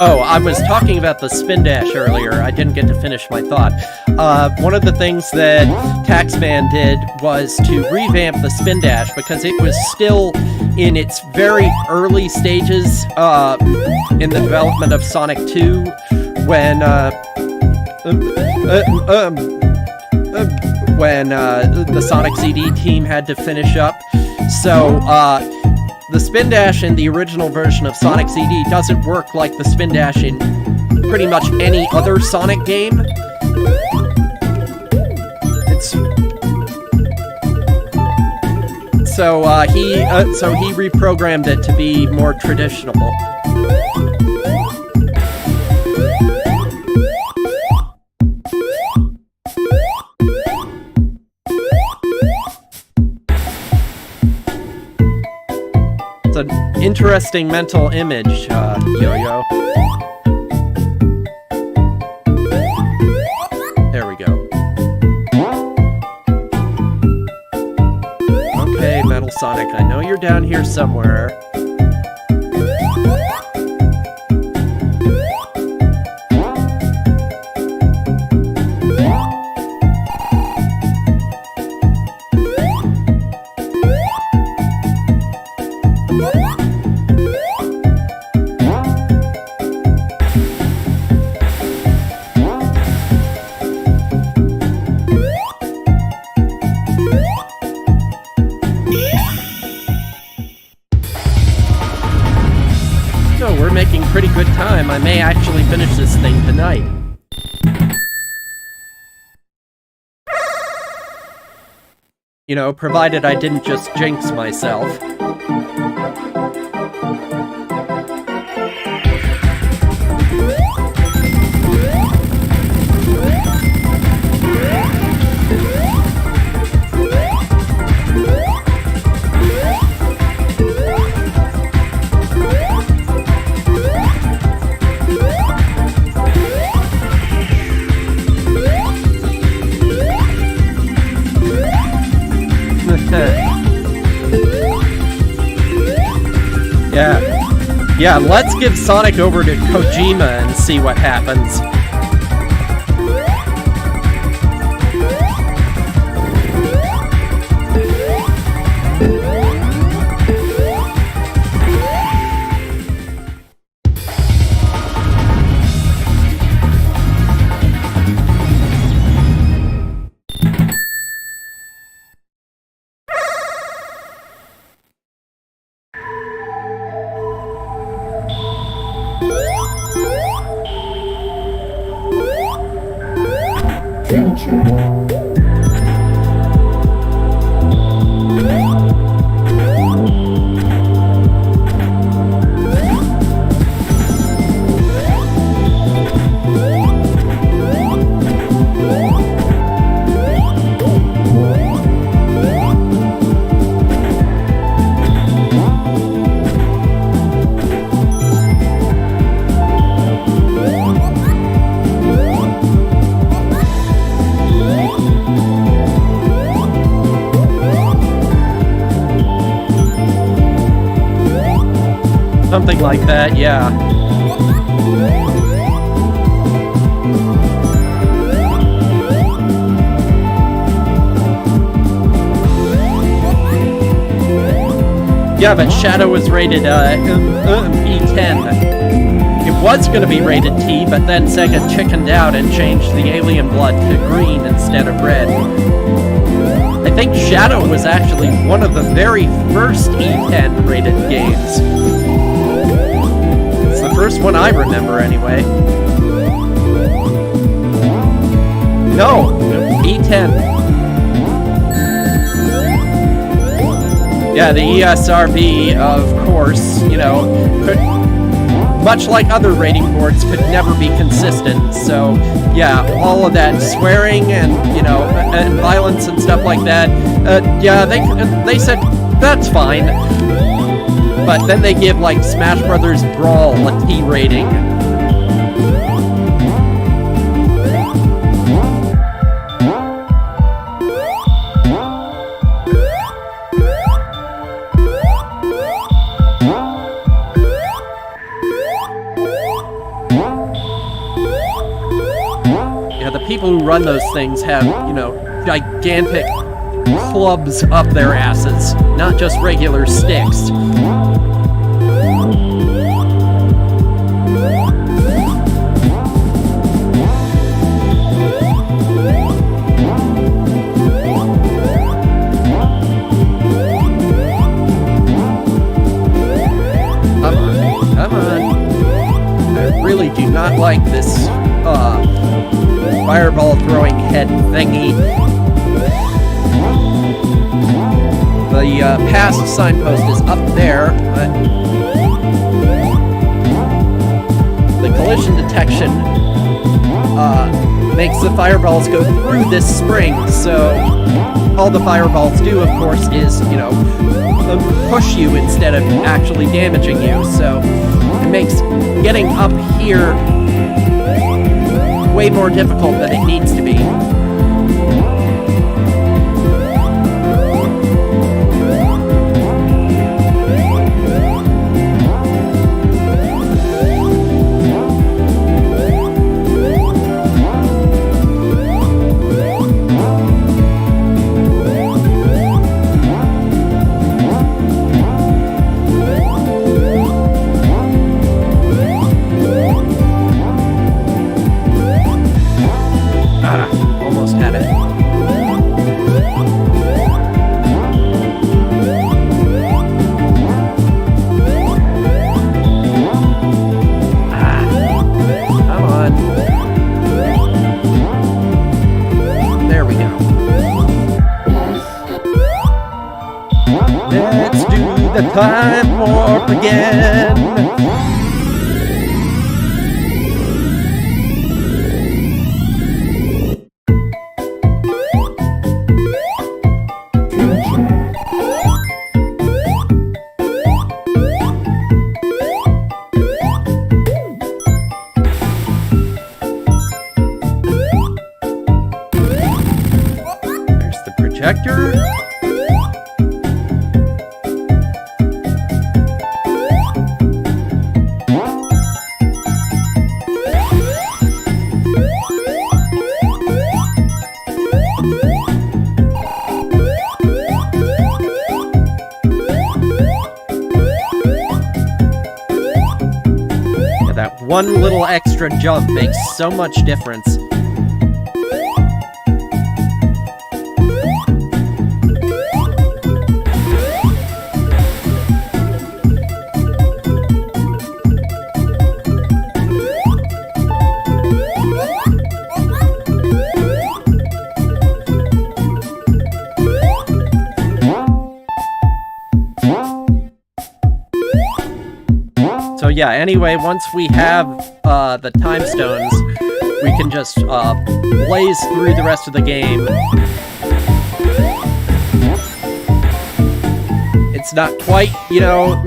[SPEAKER 1] Oh, I was talking about the spin dash earlier. I didn't get to finish my thought. One of the things that Taxman did was to revamp the spin dash because it was still in its very early stages in the development of Sonic 2 when the Sonic CD team had to finish up. So, the spin dash in the original version of Sonic CD doesn't work like the spin dash in pretty much any other Sonic game. So he reprogrammed it to be more traditional. It's an interesting mental image, Yo-Yo. There we go. Okay, Metal Sonic, I know you're down here somewhere. Pretty good time. I may actually finish this thing tonight. You know, provided I didn't just jinx myself. Yeah, let's give Sonic over to Kojima and see what happens. Something like that, yeah. Yeah, but Shadow was rated E10. It was going to be rated T, but then Sega chickened out and changed the alien blood to green instead of red. I think Shadow was actually one of the very first E10 rated games. First one I remember, anyway. No, E10. Yeah, the ESRB, of course, you know, could, much like other rating boards, could never be consistent. So, yeah, all of that swearing and, you know, and violence and stuff like that, yeah, they said, that's fine. But then they give, like, Smash Brothers Brawl a T rating. people who run those things have, you know, gigantic clubs up their asses, not just regular sticks. Come on. I really do not like this fireball throwing head thingy. The past signpost is up there, but the collision detection makes the fireballs go through this spring, so all the fireballs do, of course, is, you know, push you instead of actually damaging you, so it makes getting up here way more difficult than it needs to be. Almost had it. Come on. There we go. Let's do the time warp again. Projector. Yeah, that one little extra jump makes so much difference. So yeah, anyway, once we have the time stones, we can just blaze through the rest of the game. It's not quite, you know,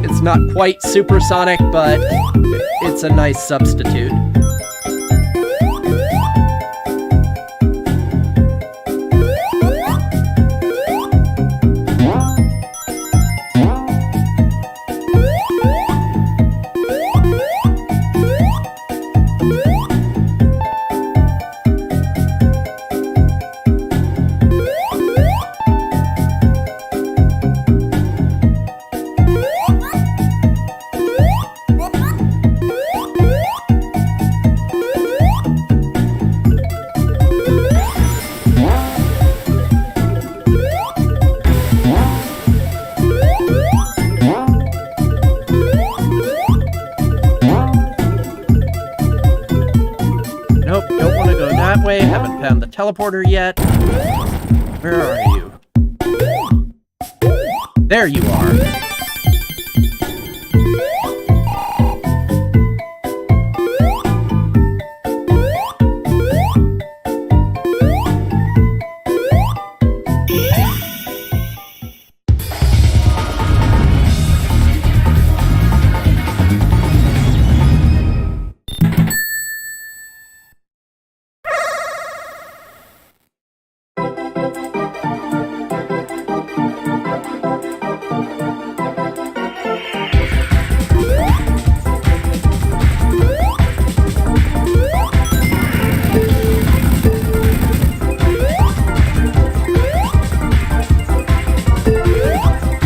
[SPEAKER 1] it's not quite supersonic, but it's a nice substitute. Nope, don't want to go that way. Haven't found the teleporter yet. Where are you? There you are.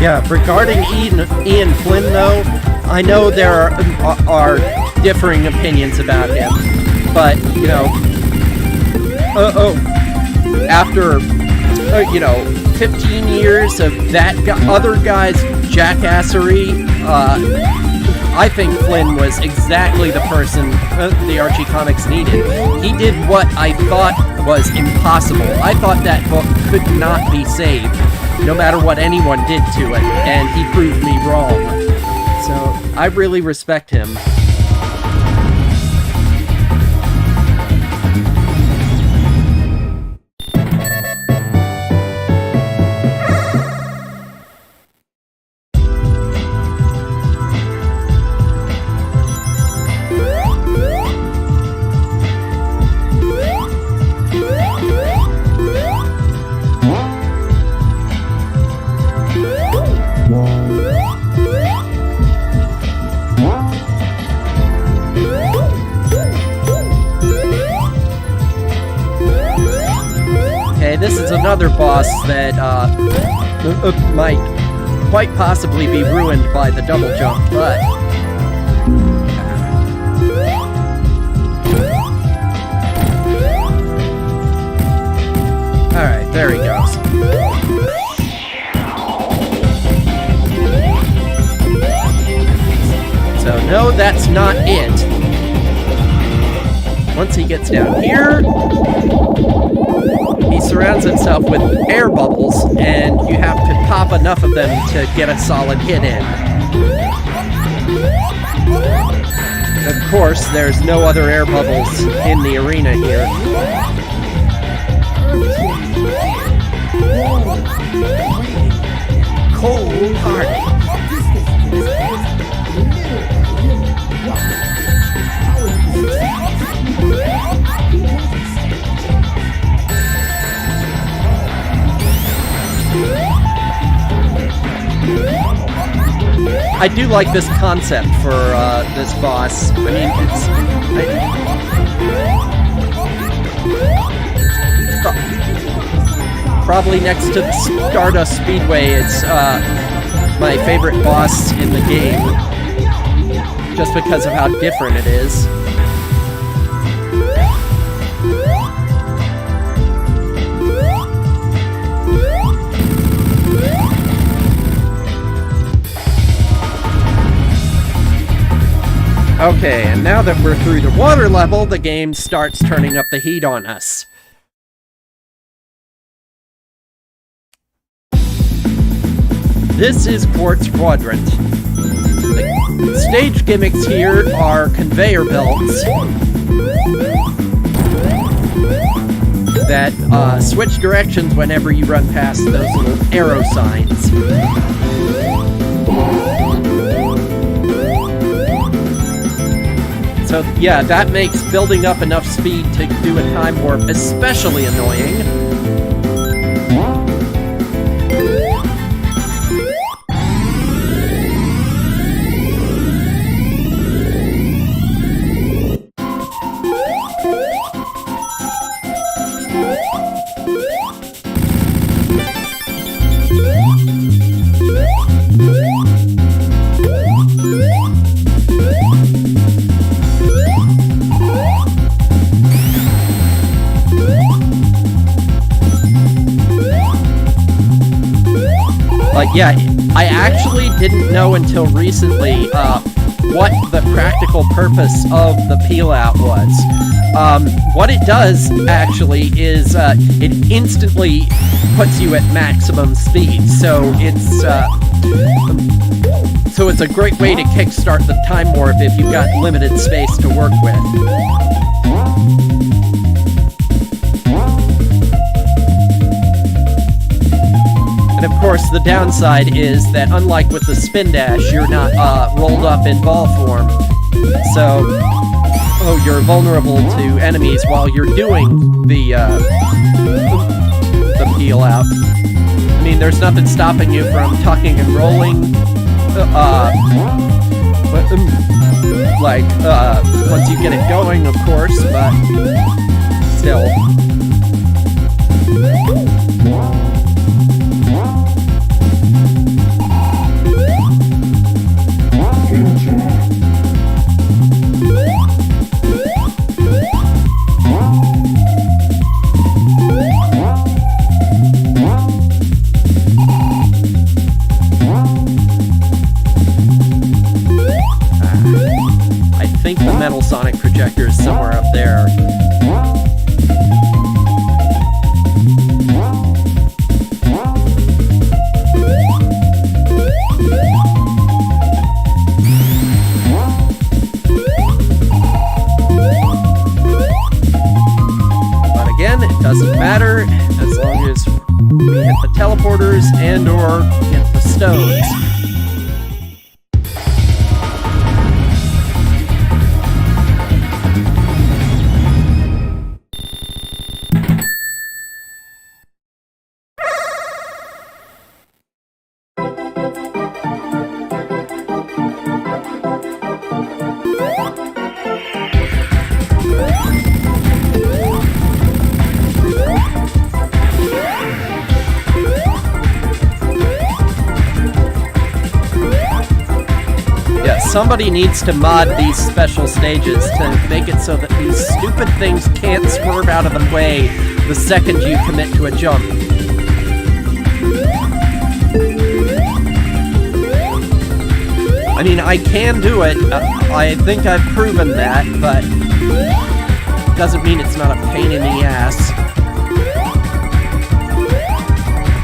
[SPEAKER 1] Yeah, regarding Ian Flynn, though, I know there are differing opinions about him, but, you know, after, 15 years of that other guy's jackassery, I think Flynn was exactly the person the Archie comics needed. He did what I thought was impossible. I thought that book could not be saved, no matter what anyone did to it, and he proved me wrong. So, I really respect him. This is another boss that might quite possibly be ruined by the double jump, but... Alright, there he goes. So, no, that's not it. Once he gets down here... he surrounds himself with air bubbles, and you have to pop enough of them to get a solid hit in. Of course, there's no other air bubbles in the arena here. Cold-hearted. I do like this concept for this boss. I mean, it's probably next to the Stardust Speedway. It's my favorite boss in the game, just because of how different it is. Okay, and now that we're through the water level, the game starts turning up the heat on us. This is Quartz Quadrant. The stage gimmicks here are conveyor belts that switch directions whenever you run past those little arrow signs. So yeah, that makes building up enough speed to do a time warp especially annoying. Yeah, I actually didn't know until recently what the practical purpose of the peel-out was. What it does, actually, is it instantly puts you at maximum speed, so it's a great way to kickstart the time warp if you've got limited space to work with. And of course, the downside is that unlike with the spin dash, you're not rolled up in ball form. So, you're vulnerable to enemies while you're doing the peel out. I mean, there's nothing stopping you from tucking and rolling. Once you get it going, of course, but still. sonic projector is somewhere up there. But again, it doesn't matter as long as we hit the teleporters and or hit the stones. Somebody needs to mod these special stages to make it so that these stupid things can't swerve out of the way the second you commit to a jump. I mean, I can do it. I think I've proven that, but doesn't mean it's not a pain in the ass.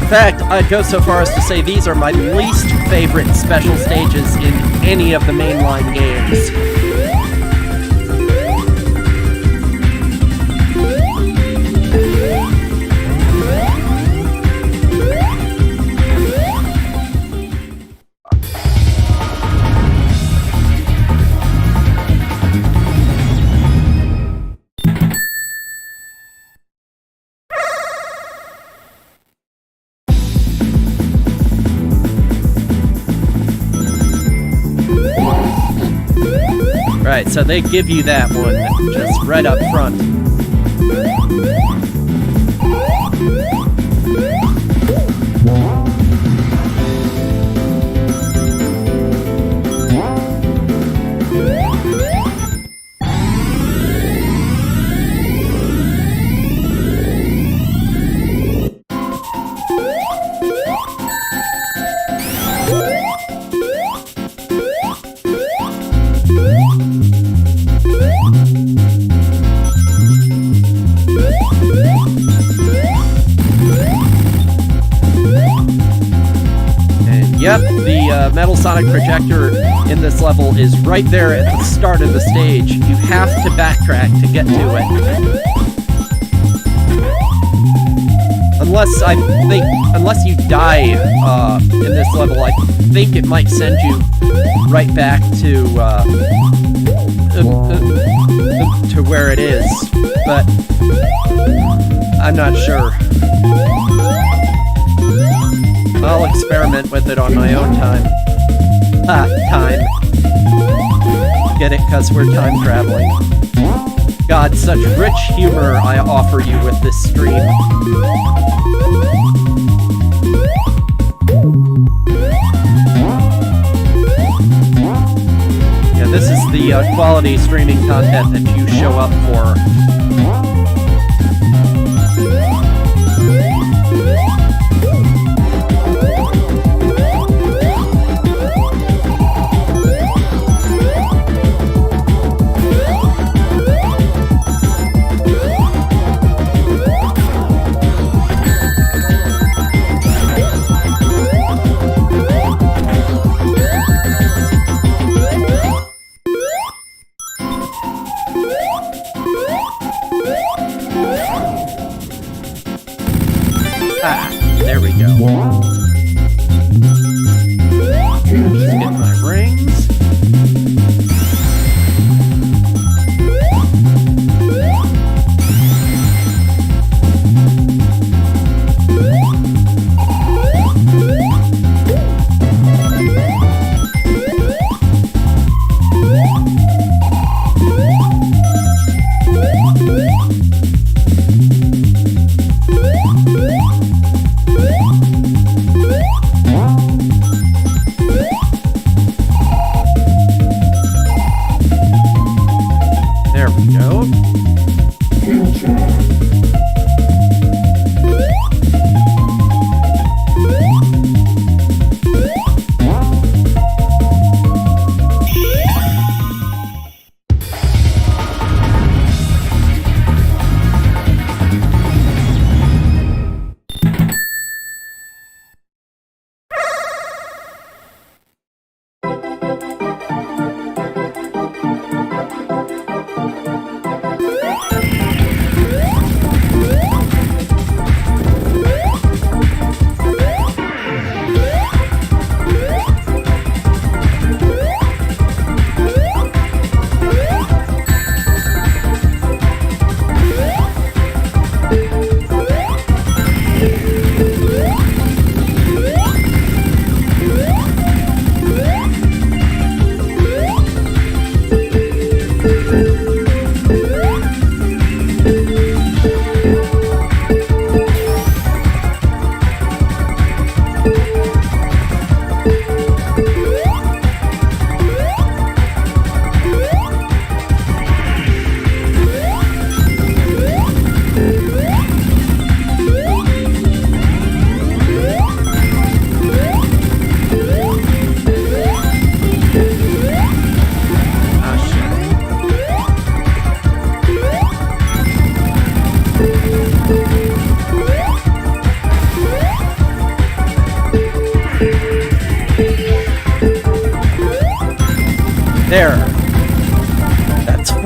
[SPEAKER 1] In fact, I'd go so far as to say these are my least favorite special stages in any of the mainline games. Right, so they give you that one just right up front. Yep, the metal sonic projector in this level is right there at the start of the stage. You have to backtrack to get to it. Unless you die in this level, I think it might send you right back to where it is, but I'm not sure. I'll experiment with it on my own time. Time. Get it? 'Cause we're time traveling. God, such rich humor I offer you with this stream. Yeah, this is the quality streaming content that you show up for. There. That's 4.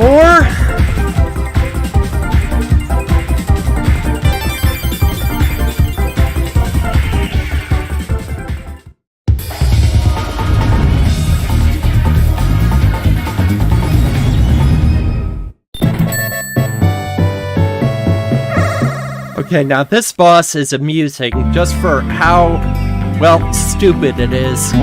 [SPEAKER 1] Okay, now this boss is amusing just for how, well, stupid it is.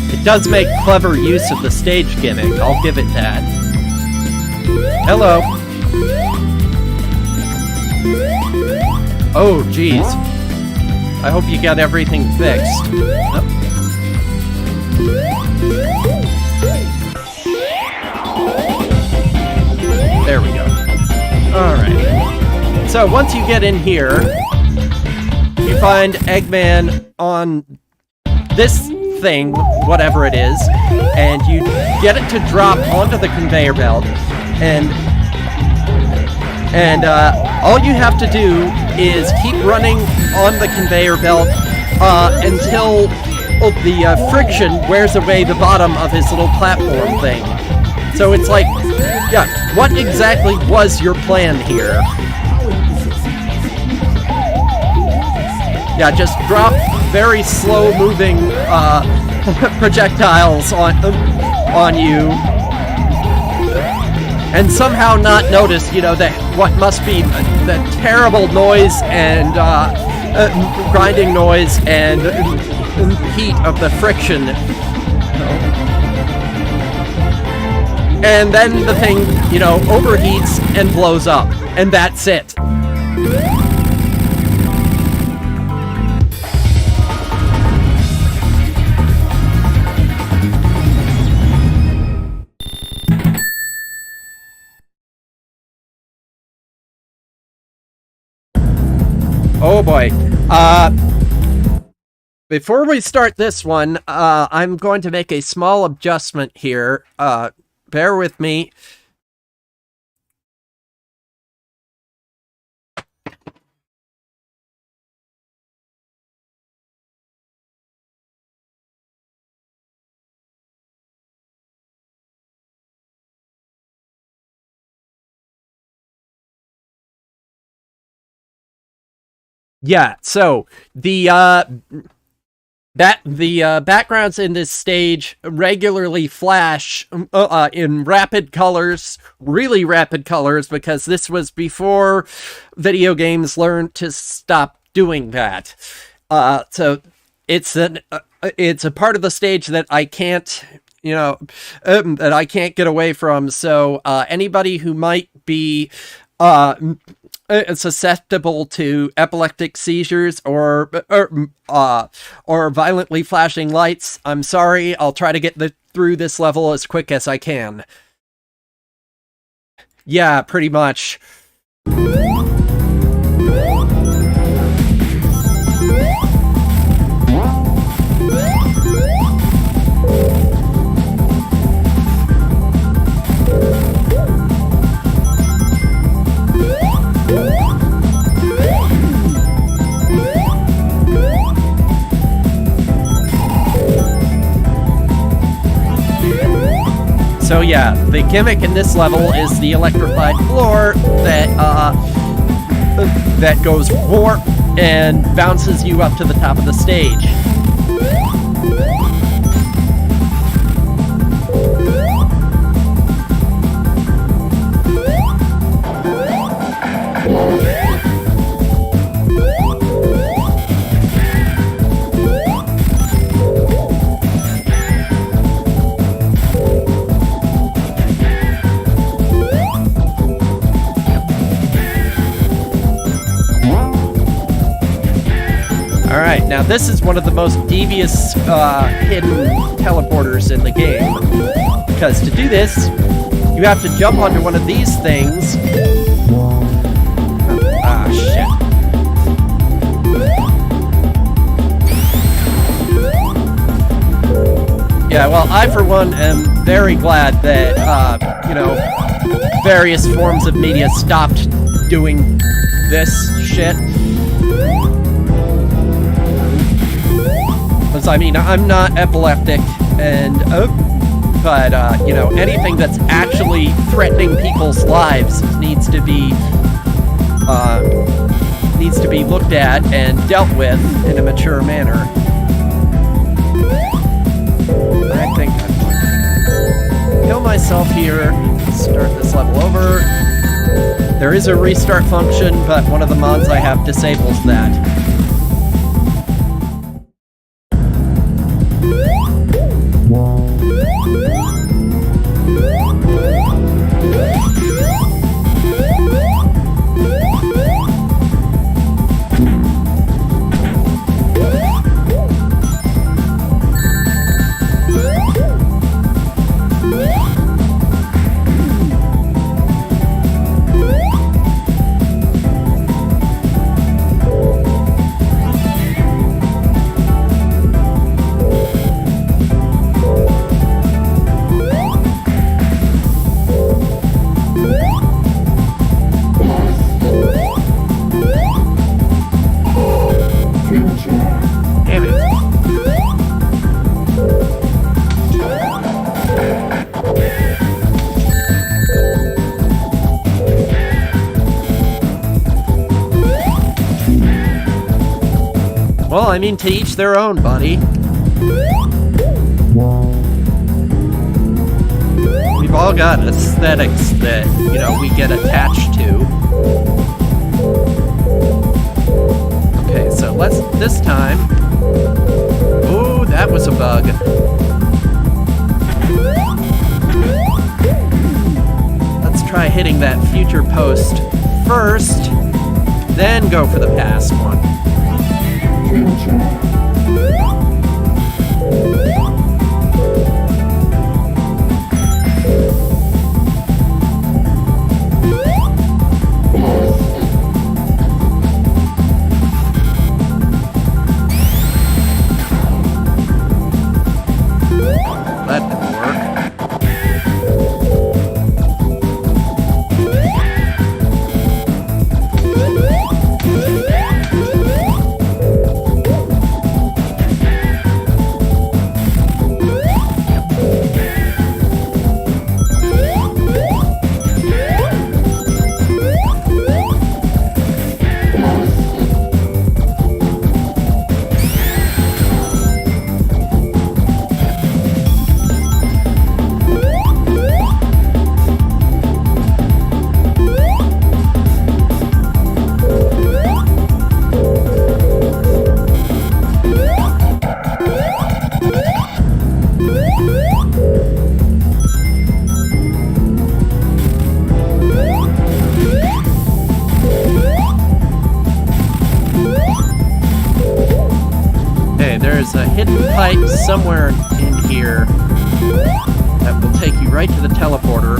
[SPEAKER 1] It does make clever use of the stage gimmick, I'll give it that. Hello. Oh, jeez. I hope you got everything fixed. Oh. There we go. Alright. So, once you get in here, you find Eggman on this thing, whatever it is, and you get it to drop onto the conveyor belt, and all you have to do is keep running on the conveyor belt until the friction wears away the bottom of his little platform thing. So it's like, yeah, what exactly was your plan here? Yeah, just drop very slow-moving projectiles on you, and somehow not notice, you know, that what must be the terrible noise and grinding noise and heat of the friction. And then the thing, you know, overheats and blows up, and that's it. Oh boy. Before we start this one, I'm going to make a small adjustment here. Bear with me. Yeah, so the backgrounds in this stage regularly flash in rapid colors, really rapid colors, because this was before video games learned to stop doing that. So it's a part of the stage that I can't, you know, that I can't get away from. So anybody who might be susceptible to epileptic seizures or violently flashing lights, I'm sorry. I'll try to get through this level as quick as I can. Yeah, pretty much. So yeah, the gimmick in this level is the electrified floor that goes warp and bounces you up to the top of the stage. Alright, now this is one of the most devious hidden teleporters in the game. Because to do this, you have to jump onto one of these things. Ah, shit. Yeah, well, I, for one, am very glad that, various forms of media stopped doing this shit. Because, I mean, I'm not epileptic, and, but, anything that's actually threatening people's lives needs to be looked at and dealt with in a mature manner. I think I'm going to kill myself here, start this level over. There is a restart function, but one of the mods I have disables that. Well, I mean, to each their own, buddy. We've all got aesthetics that, we get attached to. Okay, so let's, this time... Ooh, that was a bug. Let's try hitting that future post first, then go for the past one. That didn't work. There's a hidden pipe somewhere in here that will take you right to the teleporter.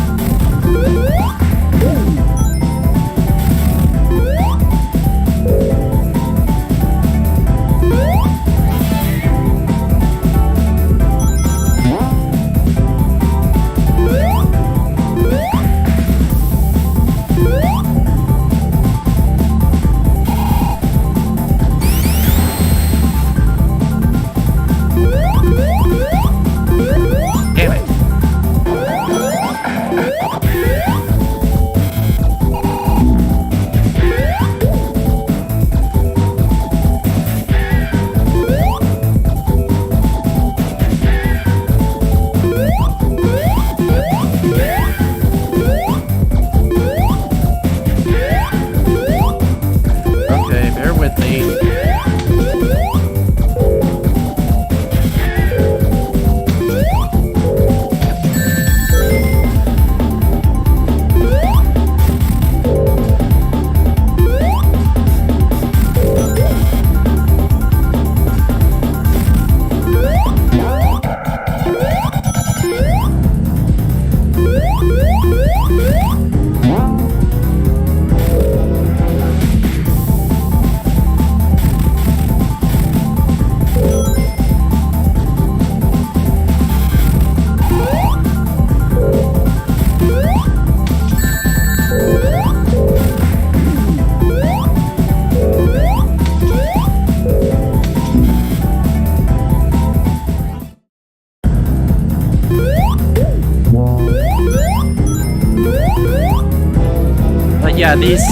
[SPEAKER 1] these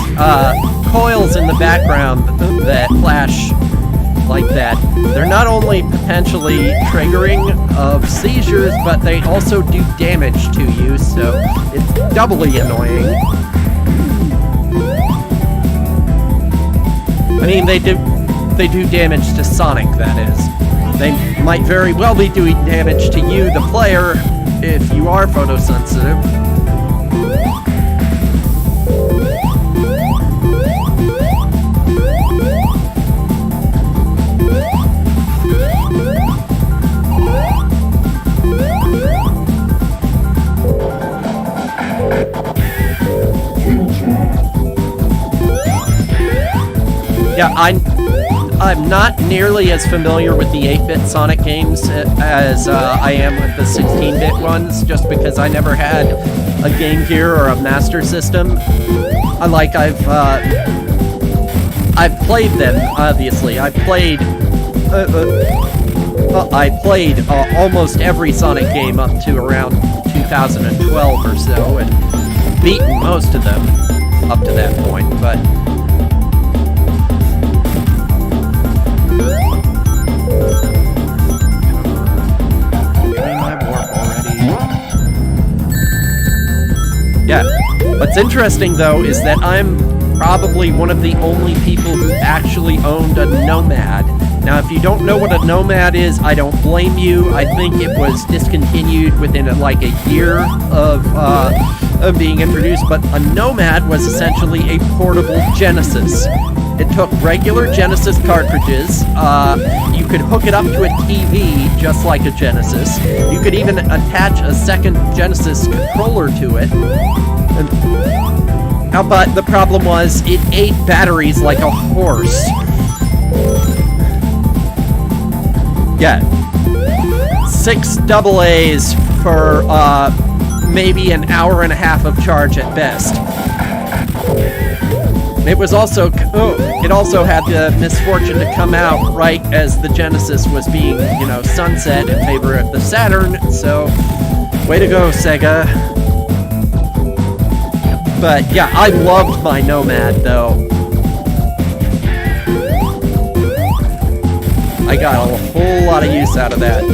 [SPEAKER 1] coils in the background that flash like that, they're not only potentially triggering of seizures, but they also do damage to you, so it's doubly annoying. I mean, they do damage to Sonic, that is. They might very well be doing damage to you, the player, if you are photosensitive. Yeah, I'm not nearly as familiar with the 8-bit Sonic games as I am with the 16-bit ones, just because I never had a Game Gear or a Master System. I've played them, obviously. I played almost every Sonic game up to around 2012 or so, and beaten most of them up to that point, but... Yeah, what's interesting though is that I'm probably one of the only people who actually owned a Nomad. Now, if you don't know what a Nomad is, I don't blame you. I think it was discontinued within like a year of being introduced, but a Nomad was essentially a portable Genesis. It took regular Genesis cartridges. You could hook it up to a TV, just like a Genesis. You could even attach a second Genesis controller to it. But the problem was, it ate batteries like a horse. Yeah. 6 AA's for maybe an hour and a half of charge at best. It was also, it also had the misfortune to come out right as the Genesis was being, you know, sunset in favor of the Saturn, so way to go, Sega. But yeah, I loved my Nomad, though. I got a whole lot of use out of that.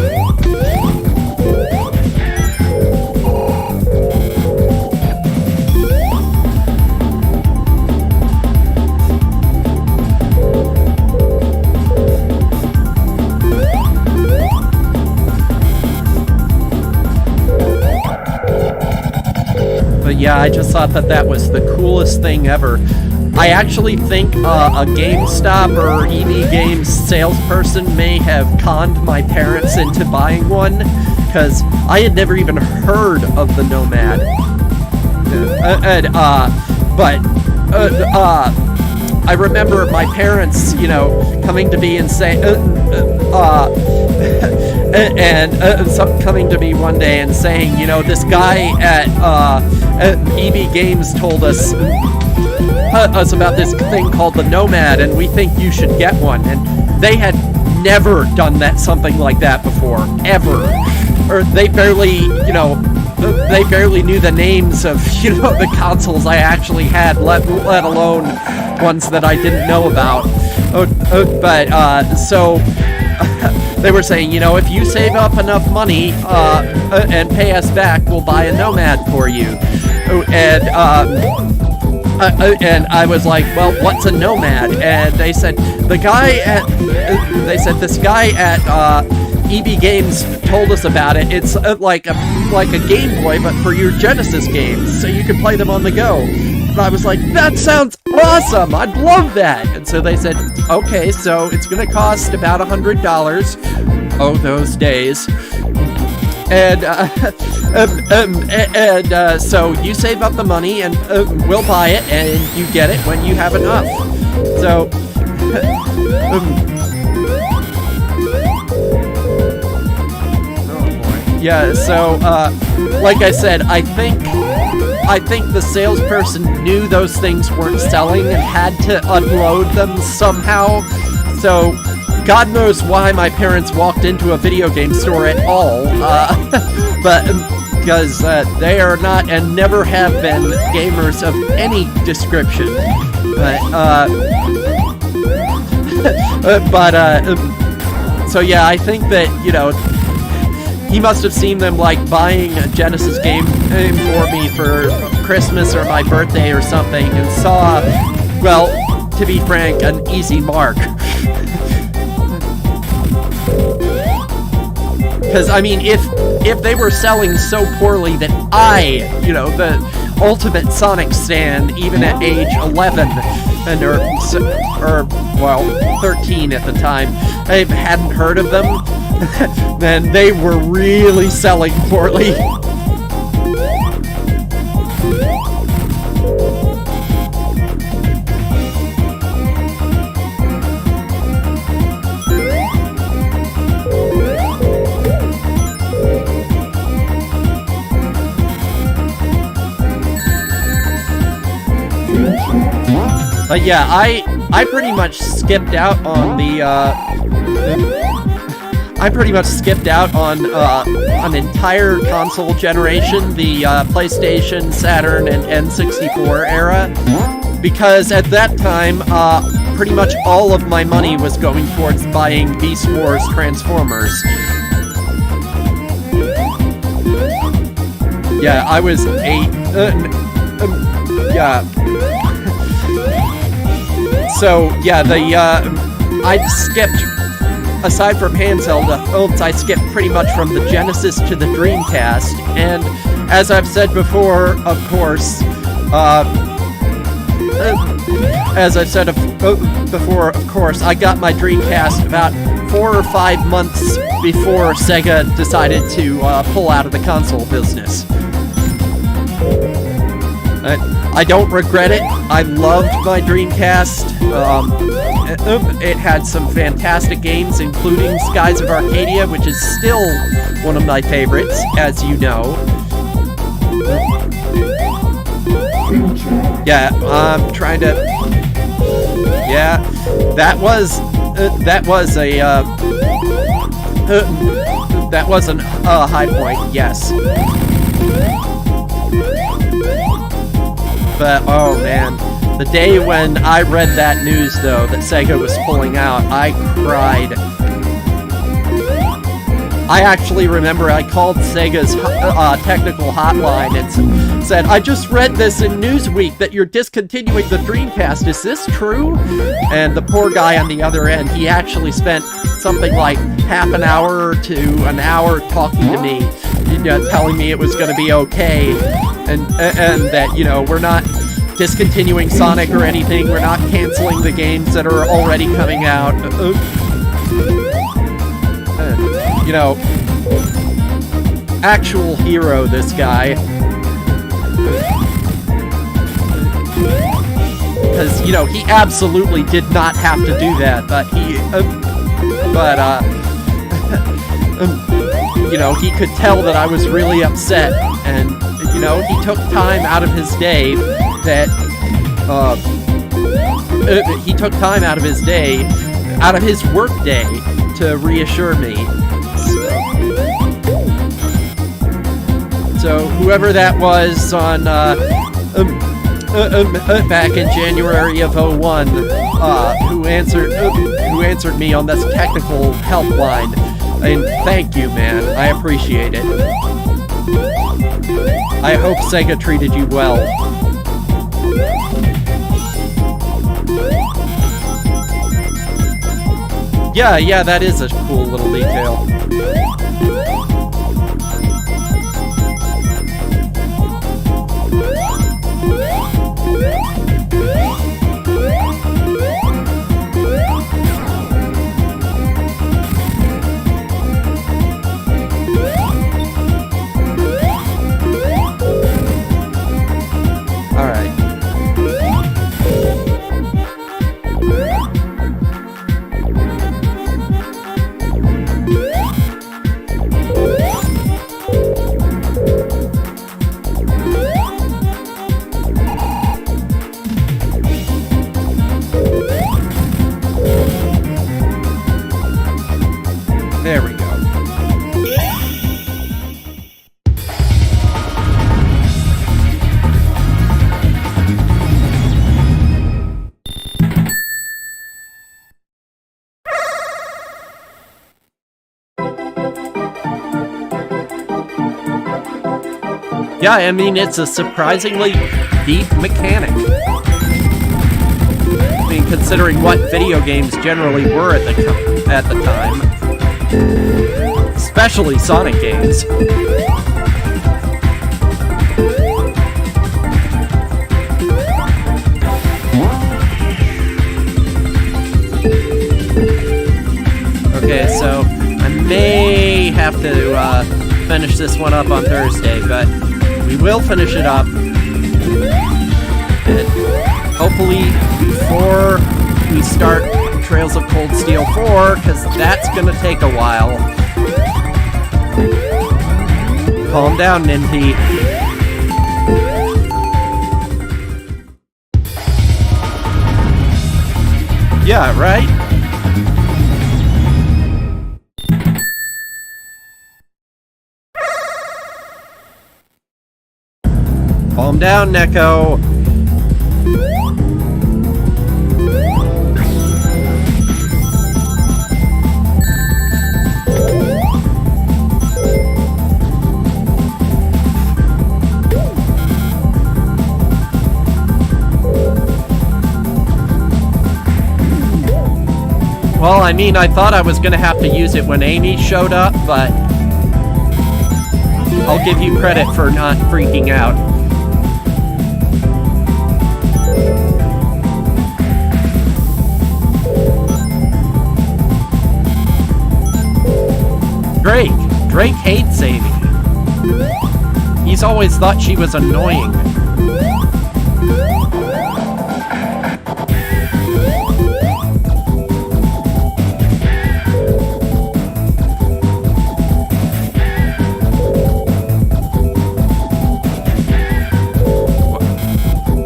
[SPEAKER 1] Yeah, I just thought that that was the coolest thing ever. I actually think a GameStop or EB Games salesperson may have conned my parents into buying one, because I had never even heard of the Nomad. I remember my parents, you know, coming to me and saying, coming to me one day and saying, you know, this guy at EB Games told us about this thing called the Nomad, and we think you should get one. And they had never done something like that before, ever. Or they barely, you know, they barely knew the names of, you know, the consoles I actually had, let alone ones that I didn't know about. So they were saying, you know, if you save up enough money and pay us back, we'll buy a Nomad for you. And I was like, well, what's a Nomad? And they said, this guy at EB Games told us about it. It's like a Game Boy, but for your Genesis games, so you can play them on the go. And I was like, that sounds awesome! I'd love that! And so they said, okay, so it's gonna cost about $100. Oh, those days. And so you save up the money, and we'll buy it, and you get it when you have enough. So, yeah. So, like I said, I think the salesperson knew those things weren't selling and had to unload them somehow. So, God knows why my parents walked into a video game store at all. But because they are not and never have been gamers of any description. So yeah, I think that, you know, he must have seen them like buying a Genesis game for me for Christmas or my birthday or something, and saw, well, to be frank, an easy mark. Because, I mean, if they were selling so poorly that I, you know, the ultimate Sonic stan, even at age 11, and or well, 13 at the time, I hadn't heard of them, then they were really selling poorly. Yeah, I pretty much skipped out on the, I pretty much skipped out on an entire console generation, the PlayStation, Saturn, and N64 era, because at that time, pretty much all of my money was going towards buying Beast Wars Transformers. Yeah, I was yeah. So, yeah, I skipped, aside from handheld phones, I skipped pretty much from the Genesis to the Dreamcast, and as I've said before, of course, I got my Dreamcast about 4 or 5 months before Sega decided to pull out of the console business. I don't regret it. I loved my Dreamcast. It had some fantastic games, including Skies of Arcadia, which is still one of my favorites, as you know. Yeah, I'm trying to... Yeah, that was a high point, yes. But, oh man, the day when I read that news, though, that Sega was pulling out, I cried. I actually remember I called Sega's technical hotline and said, I just read this in Newsweek that you're discontinuing the Dreamcast, is this true? And the poor guy on the other end, he actually spent something like half an hour to an hour talking to me, you know, telling me it was going to be okay. And that, you know, we're not discontinuing Sonic or anything, we're not canceling the games that are already coming out. You know, actual hero, this guy. Because, you know, he absolutely did not have to do that, but you know, he could tell that I was really upset, and you know, he took time out of his day out of his work day to reassure me. So whoever that was on back in January of 01, who answered me on this technical helpline, and thank you, man. I appreciate it. I hope Sega treated you well. Yeah, that is a cool little detail. Yeah, I mean, it's a surprisingly deep mechanic. I mean, considering what video games generally were at the time. Especially Sonic games. Okay, so I may have to finish this one up on Thursday, but we will finish it up. And hopefully before we start Trails of Cold Steel 4, because that's gonna take a while. Calm down, Ninty. Yeah, right? Calm down, Neko. Well, I mean, I thought I was gonna have to use it when Amy showed up, but I'll give you credit for not freaking out. Drake hates Amy. He's always thought she was annoying.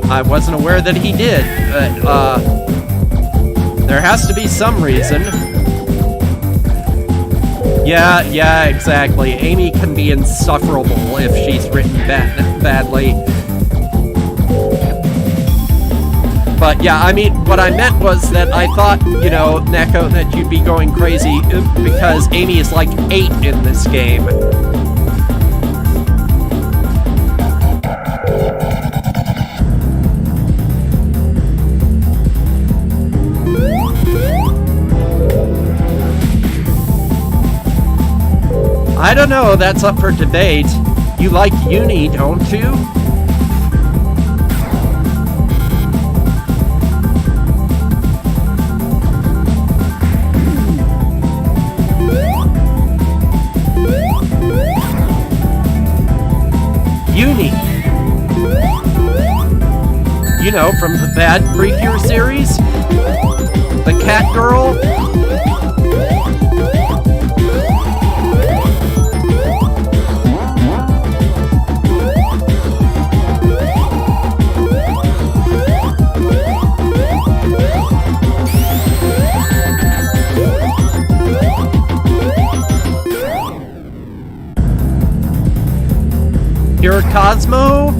[SPEAKER 1] I wasn't aware that he did, but there has to be some reason. Yeah, exactly. Amy can be insufferable if she's written badly. But yeah, I mean, what I meant was that I thought, you know, Neko, that you'd be going crazy because Amy is like 8 in this game. I don't know, that's up for debate. You like Uni, don't you? Uni. You know, from the Bad Precure series? The cat girl? You're Cosmo?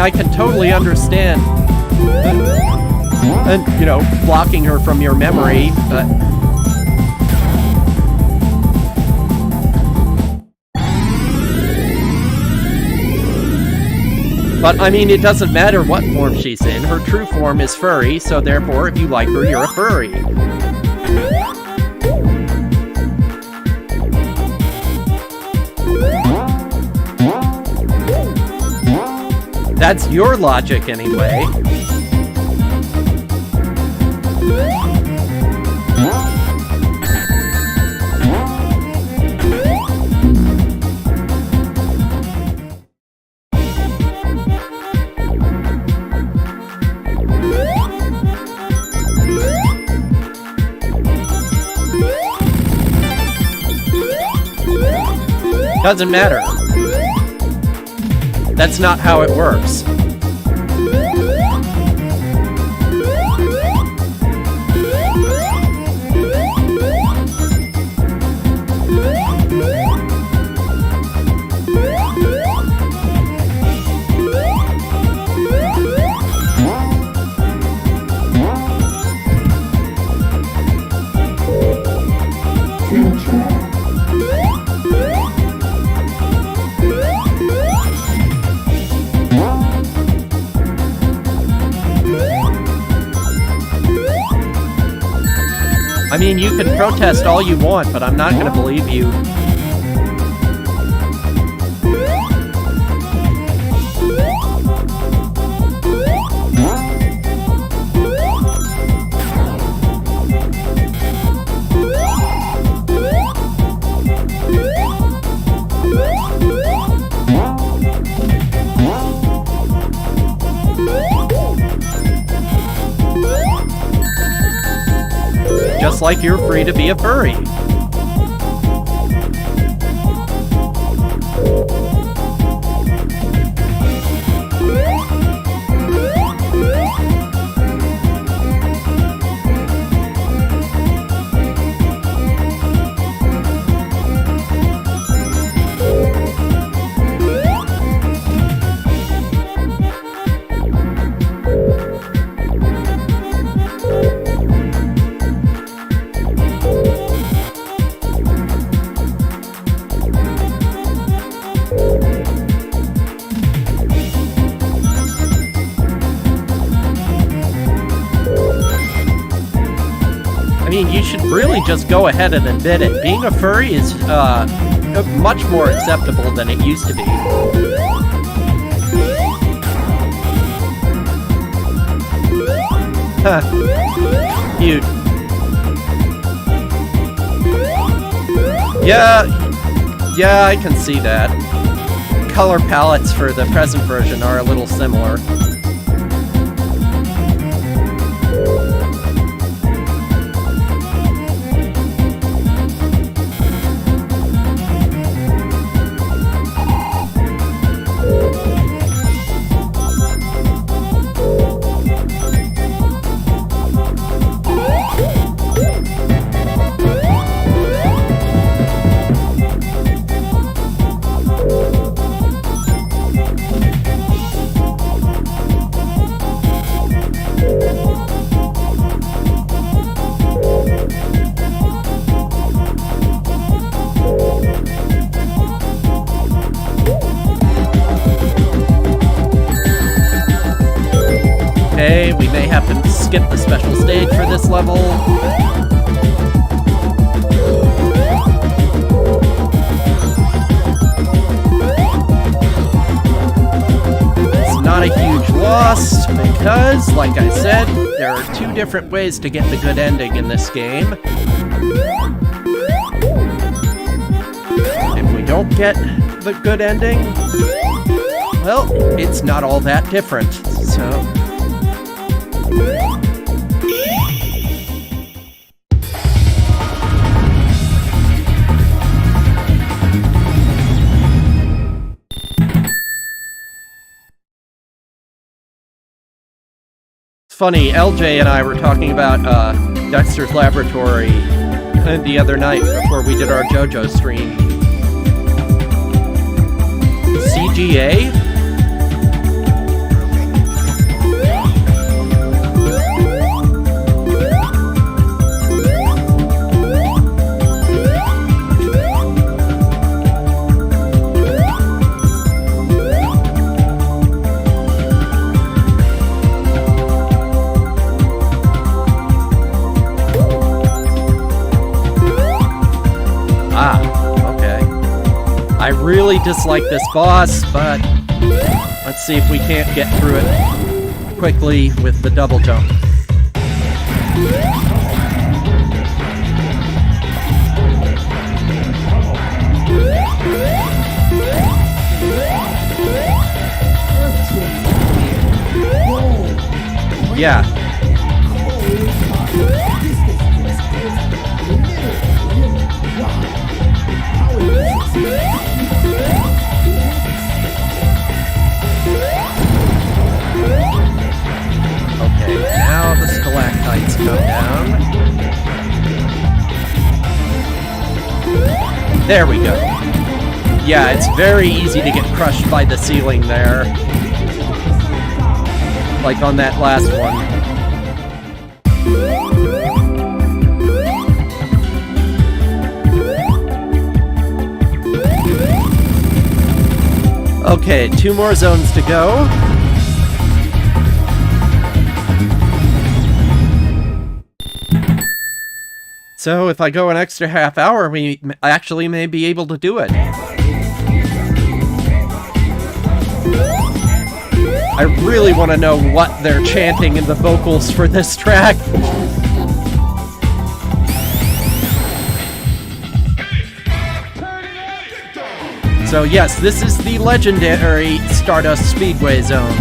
[SPEAKER 1] I can totally understand, and you know, blocking her from your memory, but I mean, it doesn't matter what form she's in. Her true form is furry, so therefore, if you like her, you're a furry. That's your logic, anyway. Doesn't matter. That's not how it works. I mean, you can protest all you want, but I'm not gonna believe you. Just like you're free to be a furry. You should really just go ahead and admit it. Being a furry is much more acceptable than it used to be. Huh. Cute. Yeah, I can see that. Color palettes for the present version are a little similar. Okay, we may have to skip the special stage for this level. It's not a huge loss because, like I said, there are two different ways to get the good ending in this game. If we don't get the good ending, well, it's not all that different, so... Funny, LJ and I were talking about Dexter's Laboratory the other night before we did our JoJo stream. CGA? I really dislike this boss, but let's see if we can't get through it quickly with the double jump. Yeah. There we go. Yeah, it's very easy to get crushed by the ceiling there. Like on that last one. Okay, 2 more zones to go. So if I go an extra half hour, we actually may be able to do it. I really want to know what they're chanting in the vocals for this track. So yes, this is the legendary Stardust Speedway Zone.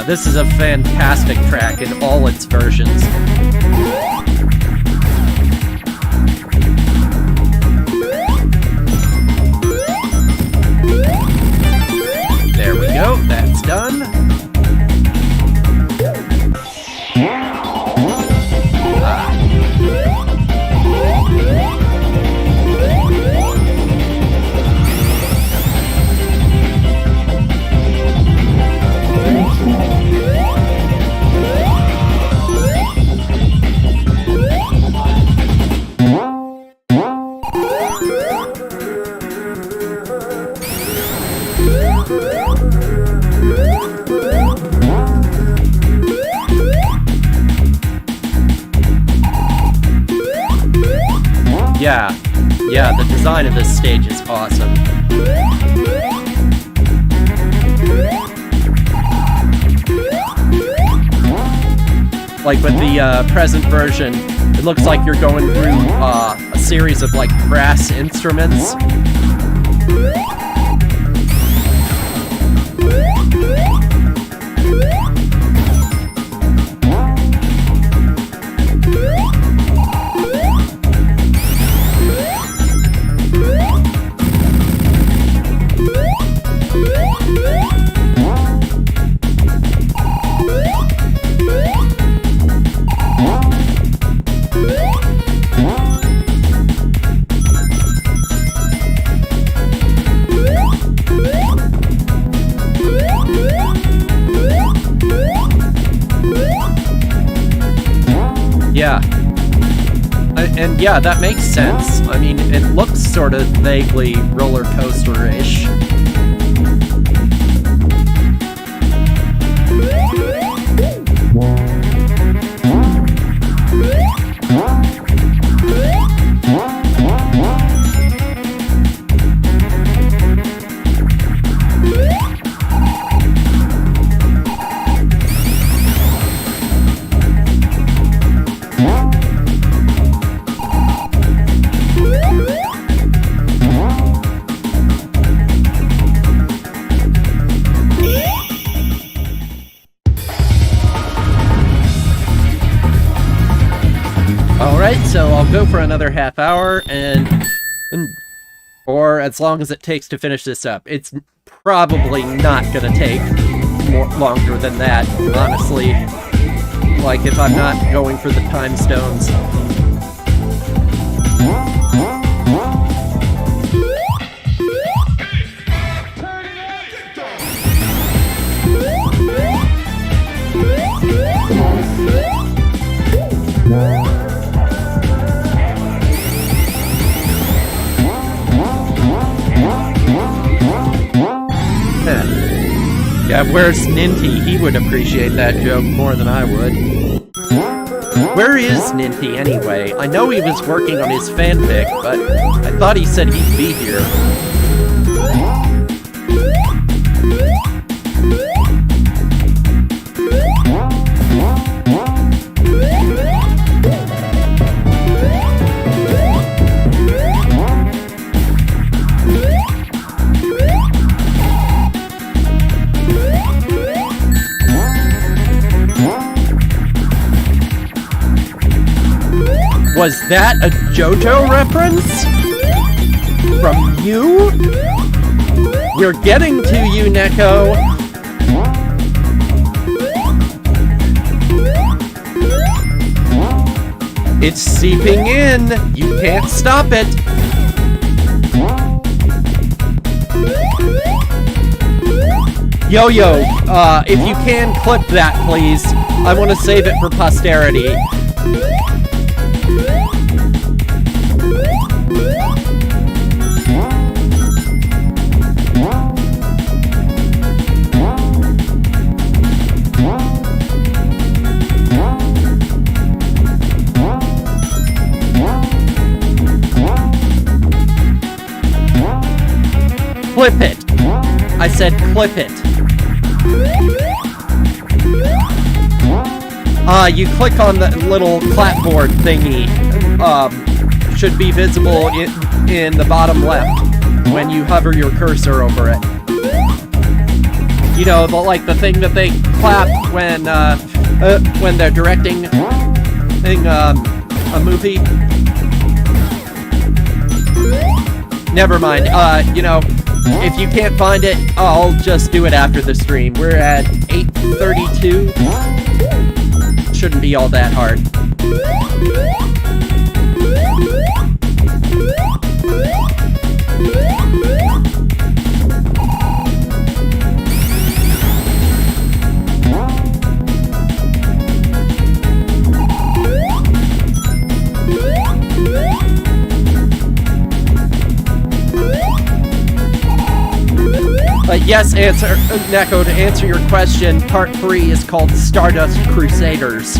[SPEAKER 1] This is a fantastic track in all its versions. There we go, that's done. Yeah, the design of this stage is awesome. Like with the present version, it looks like you're going through a series of like brass instruments. Yeah. And yeah, that makes sense. I mean, it looks sort of vaguely roller coaster-ish. So I'll go for another half hour, or as long as it takes to finish this up. It's probably not gonna take longer than that, honestly. Like, if I'm not going for the time stones. Yeah, where's Ninty? He would appreciate that joke more than I would. Where is Ninty anyway? I know he was working on his fanfic, but I thought he said he'd be here. Was that a JoJo reference? From you? We're getting to you, Neko. It's seeping in. You can't stop it. Yo-Yo, if you can clip that, please. I want to save it for posterity. Clip it. I said clip it. You click on the little clapboard thingy. Should be visible in the bottom left when you hover your cursor over it. You know, the thing that they clap when they're directing a movie. Never mind. You know, if you can't find it, I'll just do it after the stream. We're at 8:32. Shouldn't be all that hard. Yes, Neko, to answer your question, part 3 is called Stardust Crusaders.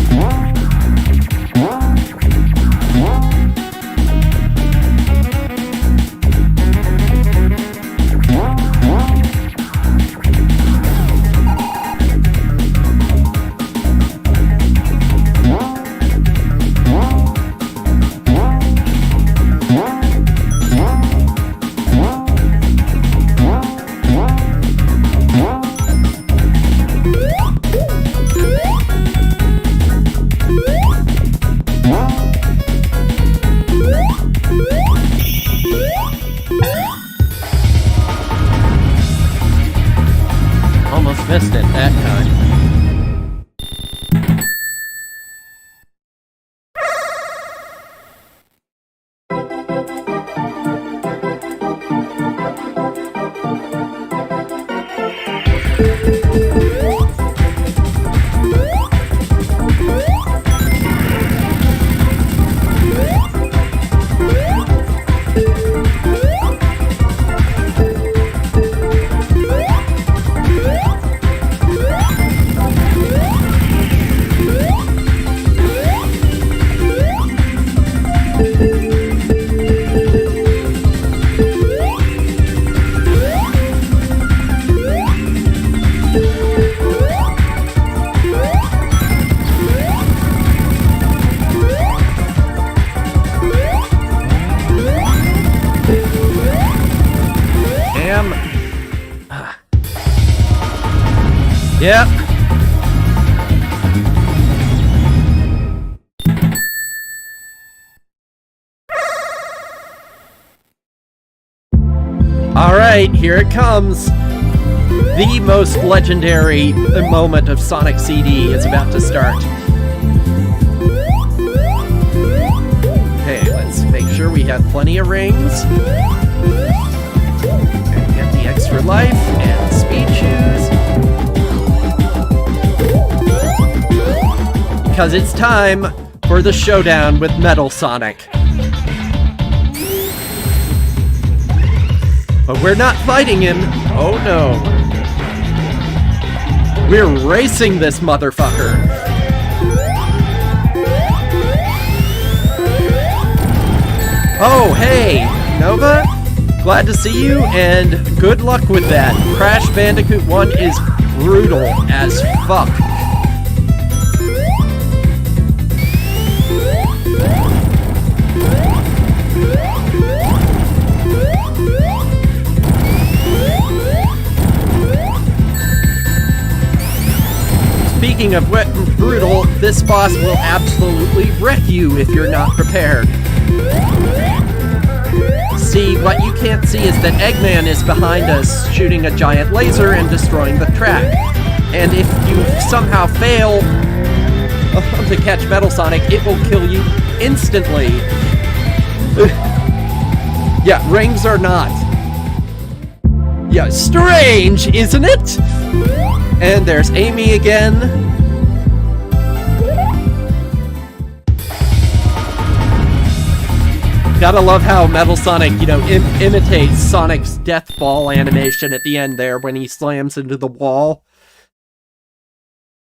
[SPEAKER 1] Missed it that time. Yep. Alright, here it comes. The most legendary moment of Sonic CD is about to start. Okay, let's make sure we have plenty of rings. And get the extra life and speed shoes. Because it's time for the showdown with Metal Sonic. But we're not fighting him. Oh no. We're racing this motherfucker. Oh, hey, Nova? Glad to see you, and good luck with that. Crash Bandicoot 1 is brutal as fuck. Speaking of wet and brutal, this boss will absolutely wreck you if you're not prepared. See, what you can't see is that Eggman is behind us, shooting a giant laser and destroying the track. And if you somehow fail to catch Metal Sonic, it will kill you instantly. Yeah, rings or not. Yeah, strange, isn't it? And there's Amy again. Gotta love how Metal Sonic, you know, imitates Sonic's death ball animation at the end there when he slams into the wall.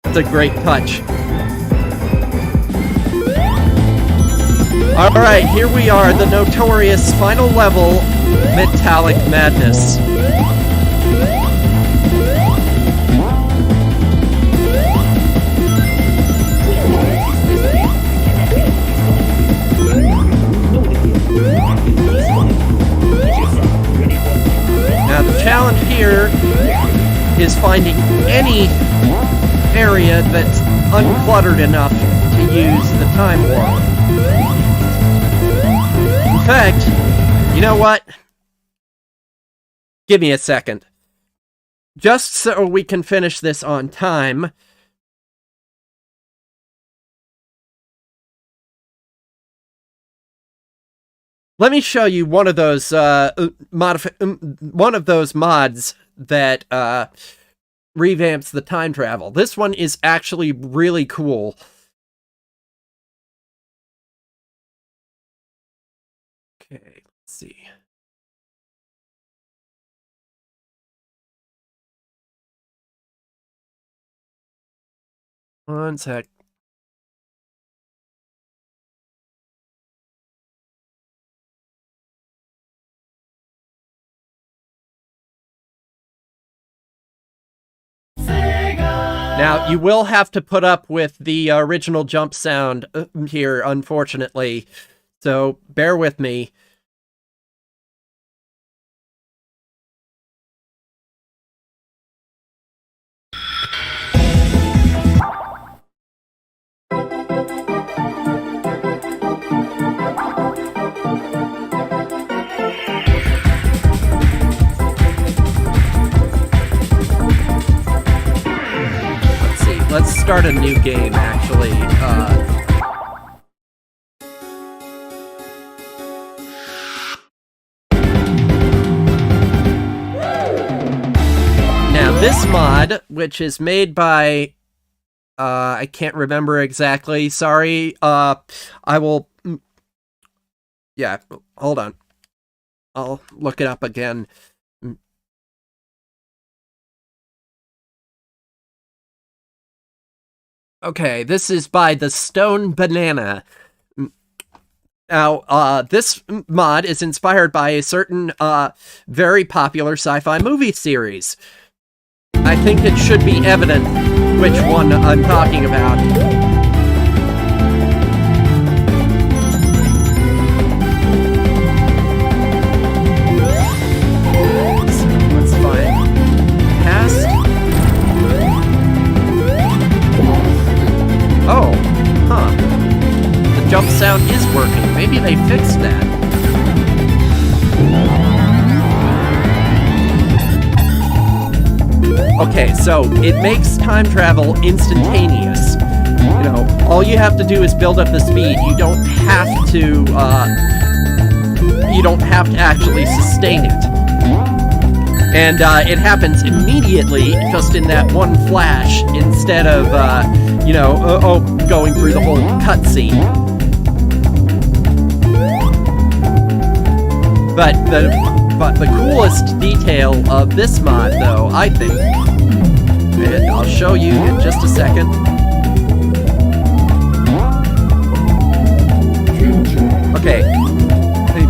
[SPEAKER 1] It's a great touch. Alright, here we are, the notorious final level, Metallic Madness. Now the challenge here is finding any area that's uncluttered enough to use the time warp. In fact, you know what? Give me a second. Just so we can finish this on time. Let me show you one of those mods that revamps the time travel. This one is actually really cool. Okay, let's see. One sec. Now, you will have to put up with the original jump sound here, unfortunately, so bear with me. Let's start a new game, actually. Now, this mod, which is made by... I can't remember exactly, sorry. I will... Yeah, hold on. I'll look it up again. Okay, this is by the Stone Banana. Now, this mod is inspired by a certain, very popular sci-fi movie series. I think it should be evident which one I'm talking about. Let's find past. Oh, huh. The jump sound is working. Maybe they fixed that. Okay, so it makes time travel instantaneous. You know, all you have to do is build up the speed. You don't have to actually sustain it. And it happens immediately, just in that one flash, instead of, you know, going through the whole cutscene. But the coolest detail of this mod, though, I think, and I'll show you in just a second. Okay. Hey.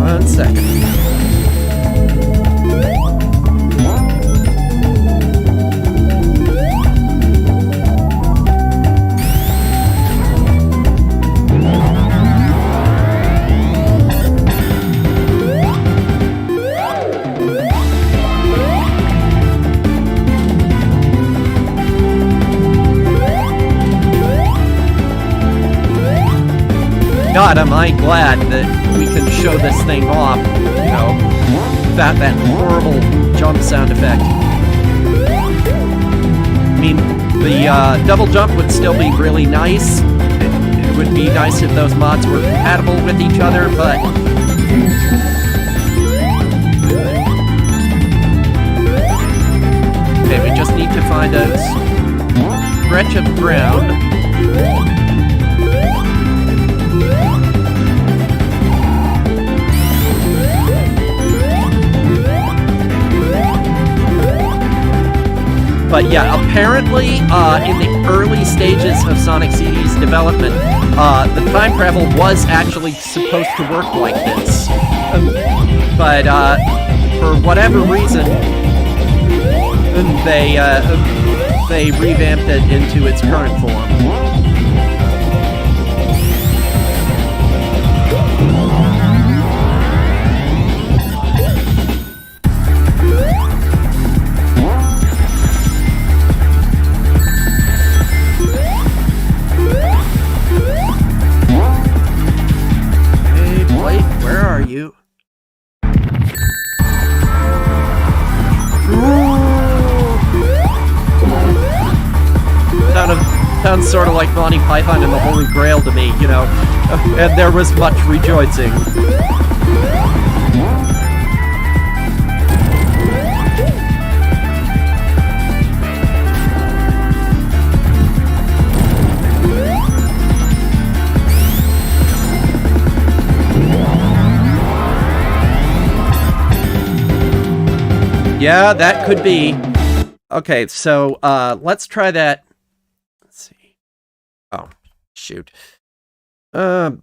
[SPEAKER 1] 1 second. God, am I glad that we can show this thing off, you know, without that horrible jump sound effect. I mean, the double jump would still be really nice. It would be nice if those mods were compatible with each other, but... Okay, we just need to find a stretch of ground. But yeah, apparently, in the early stages of Sonic CD's development, the time travel was actually supposed to work like this. But for whatever reason, they revamped it into its current form. Sounds sort of like Monty Python and the Holy Grail to me, you know, and there was much rejoicing. Yeah, that could be. Okay, so let's try that. Oh, shoot. That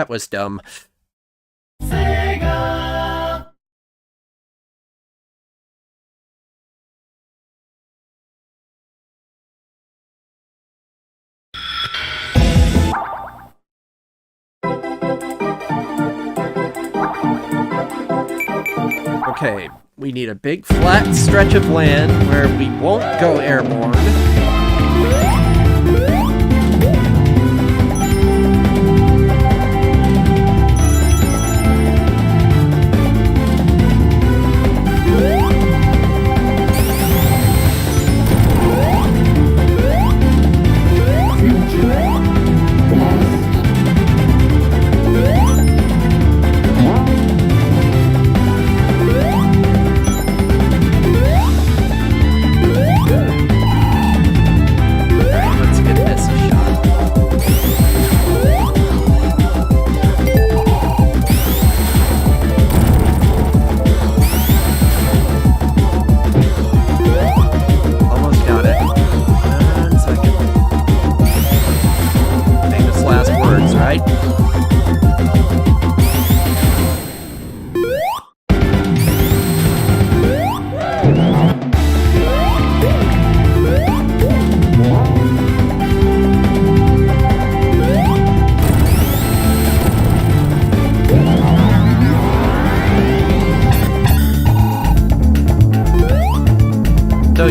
[SPEAKER 1] was dumb. Sega! Okay, we need a big flat stretch of land where we won't go airborne.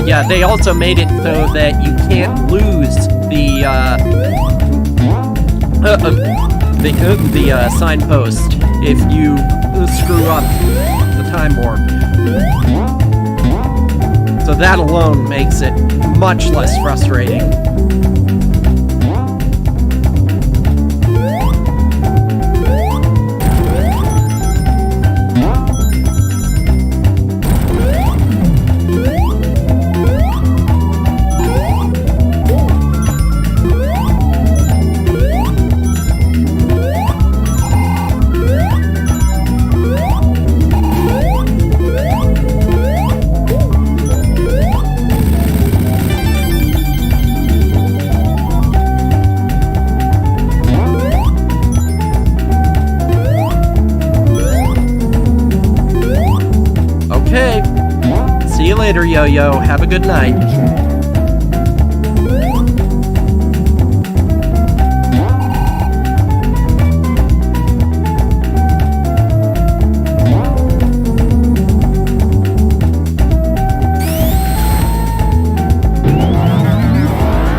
[SPEAKER 1] Yeah, they also made it so that you can't lose the signpost if you screw up the time warp. So that alone makes it much less frustrating. later, Yo-Yo. Have a good night.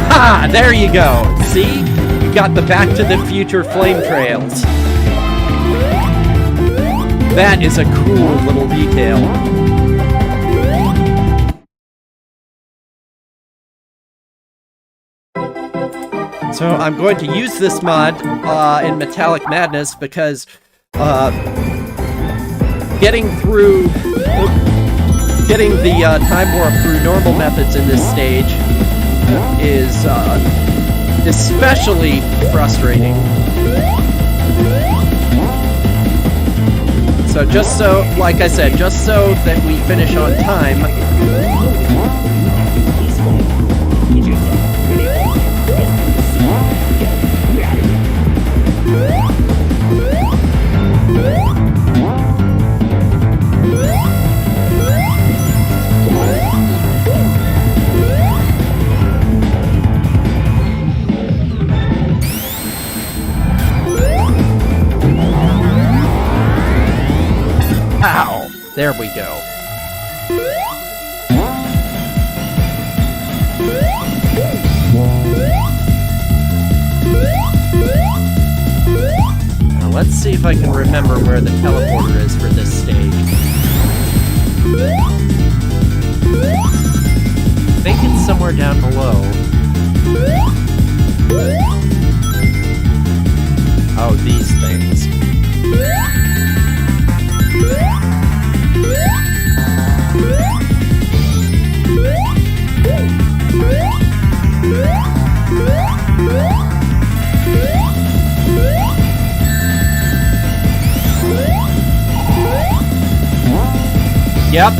[SPEAKER 1] Ah, there you go. See? You got the Back to the Future flame trails. That is a cool little detail. So I'm going to use this mod in Metallic Madness because getting the time warp through normal methods in this stage is especially frustrating. So just so, like I said, just so that we finish on time. Ow! There we go. Now let's see if I can remember where the teleporter is for this stage. I think it's somewhere down below. Oh, these things. Yep.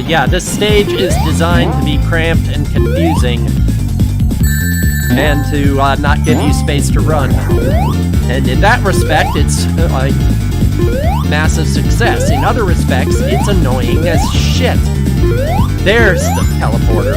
[SPEAKER 1] Yeah, this stage is designed to be cramped and confusing, and to not give you space to run. And in that respect, it's like massive success. In other respects, it's annoying as shit. There's the teleporter.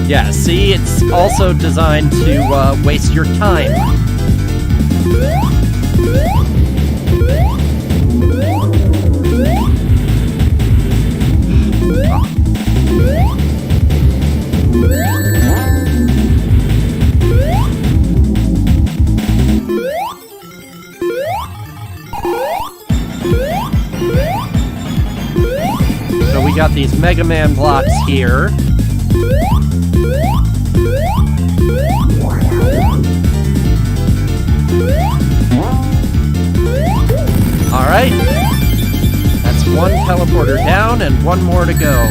[SPEAKER 1] Yeah, see, it's also designed to waste your time. So we got these Mega Man blocks here. Alright, that's one teleporter down and one more to go.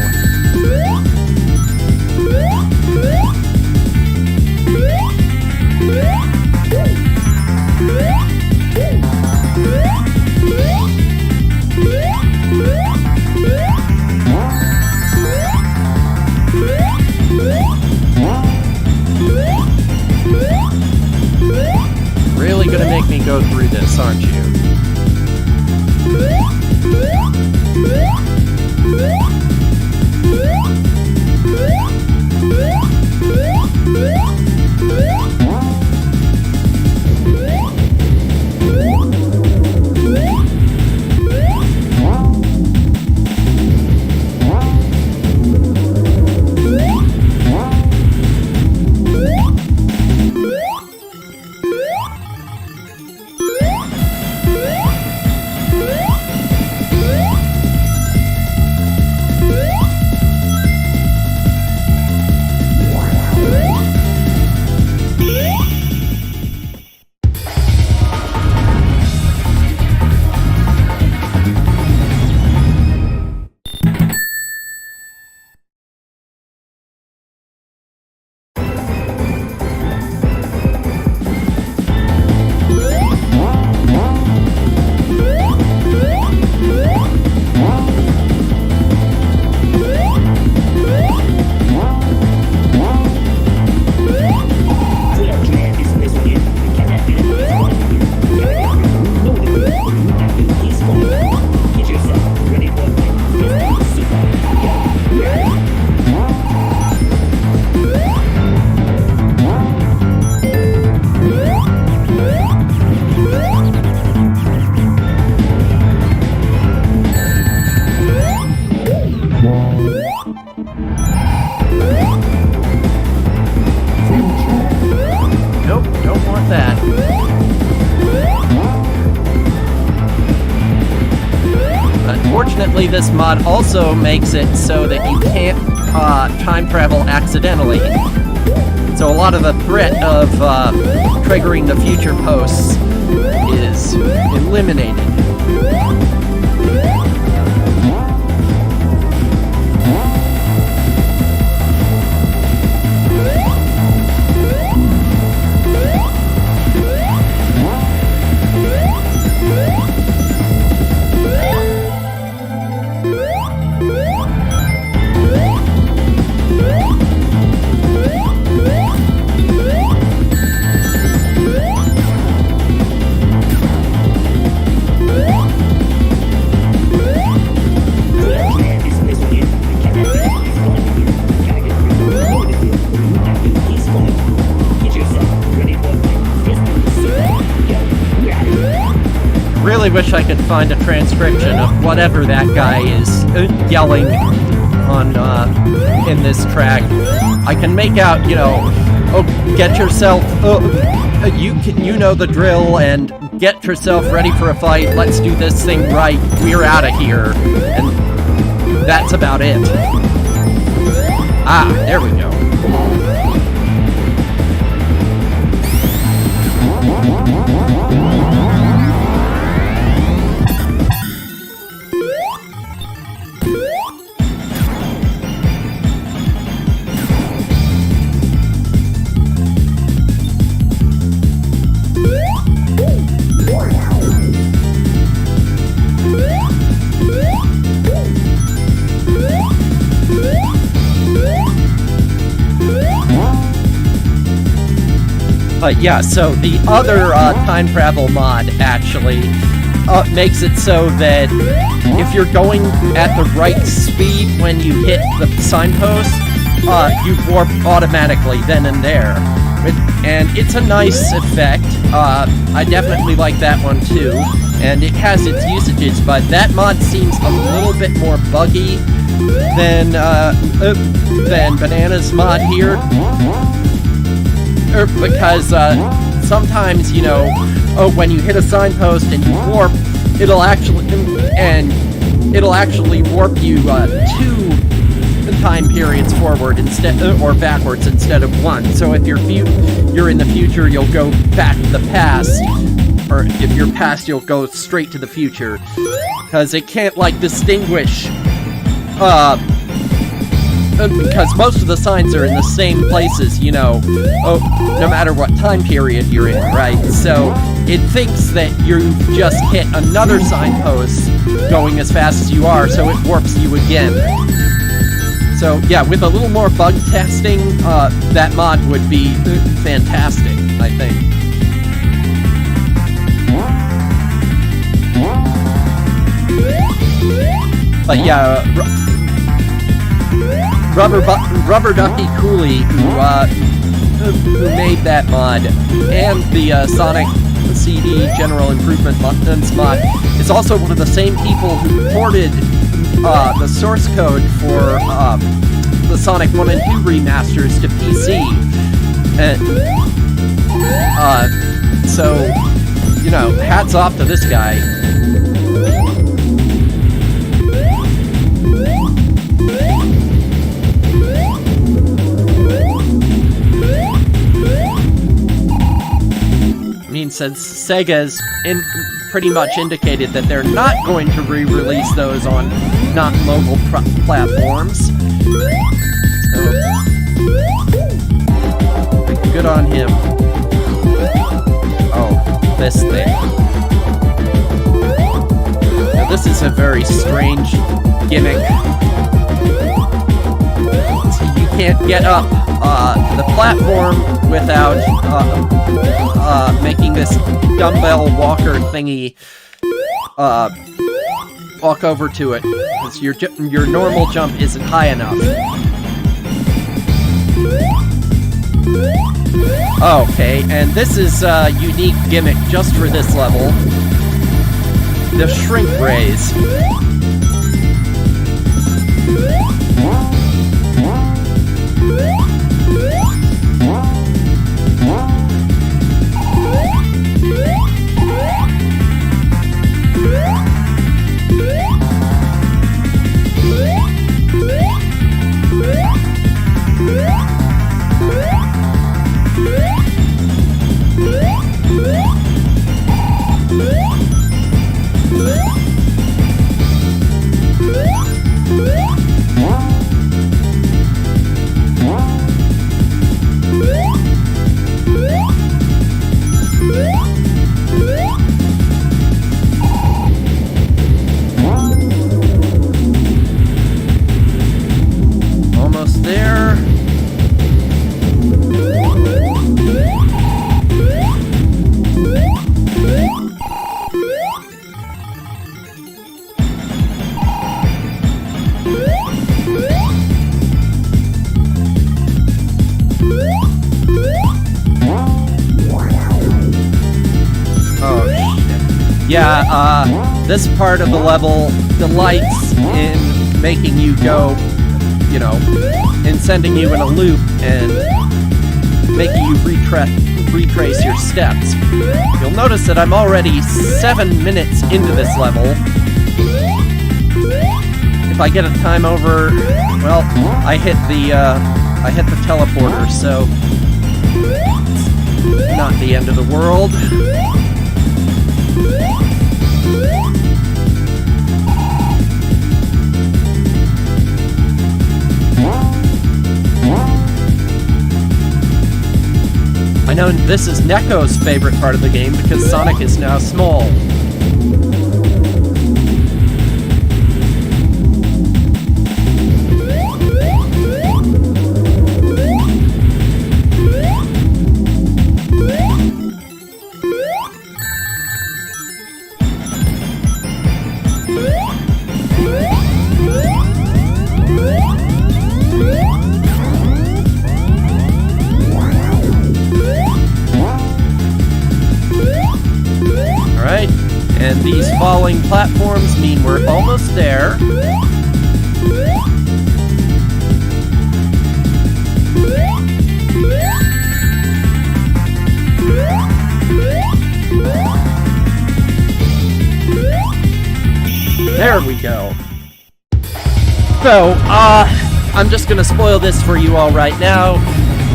[SPEAKER 1] Really gonna make me go through this, aren't you? this mod also makes it so that you can't time travel accidentally. So a lot of the threat of triggering the future posts is eliminated. Really wish I could find a transcription of whatever that guy is yelling on in this track. I can make out, you know, oh, get yourself, you know the drill, and get yourself ready for a fight. Let's do this thing right. We're out of here, and that's about it. Ah, there we go. Yeah, so the other time travel mod actually makes it so that if you're going at the right speed when you hit the signpost, you warp automatically then and there. And it's a nice effect. I definitely like that one too, and it has its usages, but that mod seems a little bit more buggy than Banana's mod here. Because sometimes, you know, when you hit a signpost and you warp, it'll actually warp you 2 time periods forward instead or backwards instead of 1. So if you're in the future, you'll go back to the past, or if you're past, you'll go straight to the future, because it can't like distinguish. Because most of the signs are in the same places, you know, no matter what time period you're in, right? So it thinks that you just hit another signpost going as fast as you are, so it warps you again. So yeah, with a little more bug testing, that mod would be fantastic, I think. But yeah, Rubber Ducky Cooley, who made that mod, and the Sonic CD General Improvement Buttons mod, is also one of the same people who ported the source code for the Sonic 1 and 2 remasters to PC. And, so, you know, hats off to this guy. I mean, since Sega's pretty much indicated that they're not going to re-release those on non-mobile platforms. So, good on him. Oh, this thing. Now, this is a very strange gimmick. So you can't get up the platform without making this dumbbell walker thingy walk over to it, because your normal jump isn't high enough. Okay, and this is a unique gimmick just for this level. The shrink raise. Yeah, this part of the level delights in making you go, you know, in sending you in a loop and making you retrace your steps. You'll notice that I'm already 7 minutes into this level. If I get a time over, well, I hit the teleporter, so it's not the end of the world. I know this is Neko's favorite part of the game because Sonic is now small. And these falling platforms mean we're almost there. There we go. So, I'm just gonna spoil this for you all right now.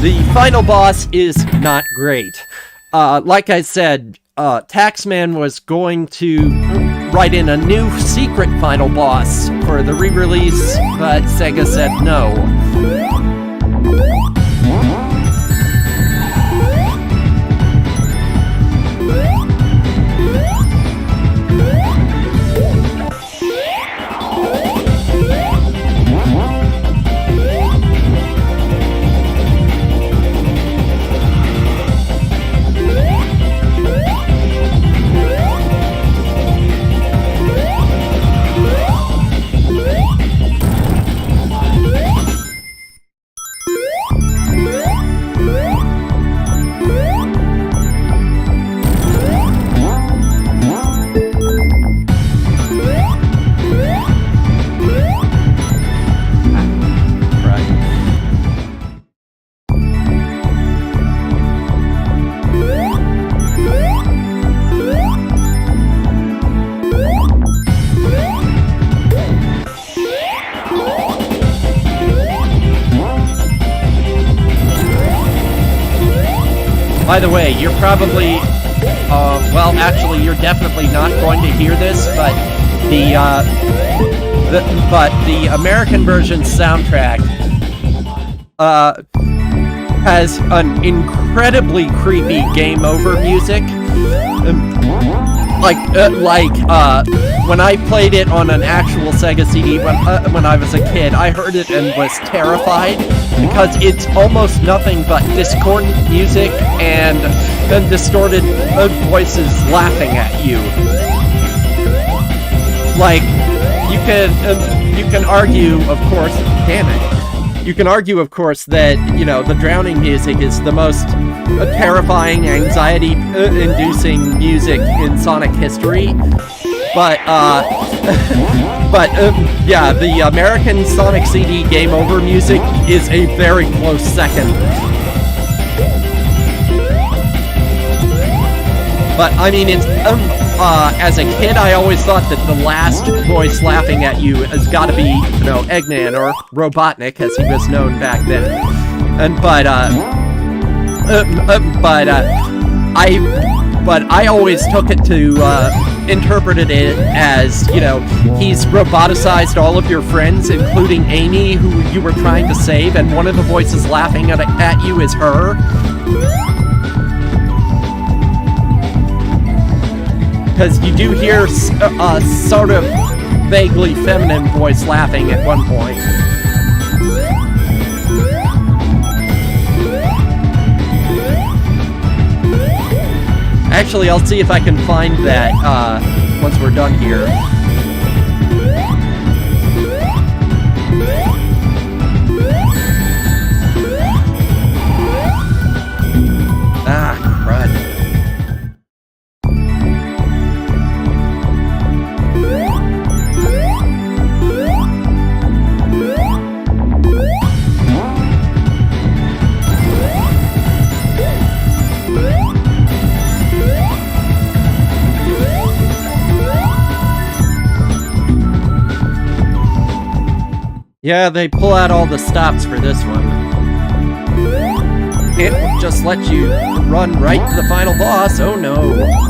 [SPEAKER 1] The final boss is not great. Like I said, Taxman was going to write in a new secret final boss for the re-release, but Sega said no. By the way, you're probably, well, actually, you're definitely not going to hear this, but the American version soundtrack has an incredibly creepy game over music. When I played it on an actual Sega CD when I was a kid, I heard it and was terrified because it's almost nothing but discordant music and distorted voices laughing at you. Like, you can argue, of course, damn it. You can argue, of course, that, you know, the drowning music is the most terrifying, anxiety-inducing music in Sonic history. But, yeah, the American Sonic CD Game Over music is a very close second. But, I mean, it's, as a kid, I always thought that the last voice laughing at you has got to be, you know, Eggman, or Robotnik, as he was known back then. I always took it to, interpreted it as, you know, he's roboticized all of your friends, including Amy, who you were trying to save, and one of the voices laughing at you is her. Because you do hear a sort of vaguely feminine voice laughing at one point. Actually, I'll see if I can find that once we're done here. Ah, crud. Yeah, they pull out all the stops for this one. It just let you run right to the final boss. Oh no.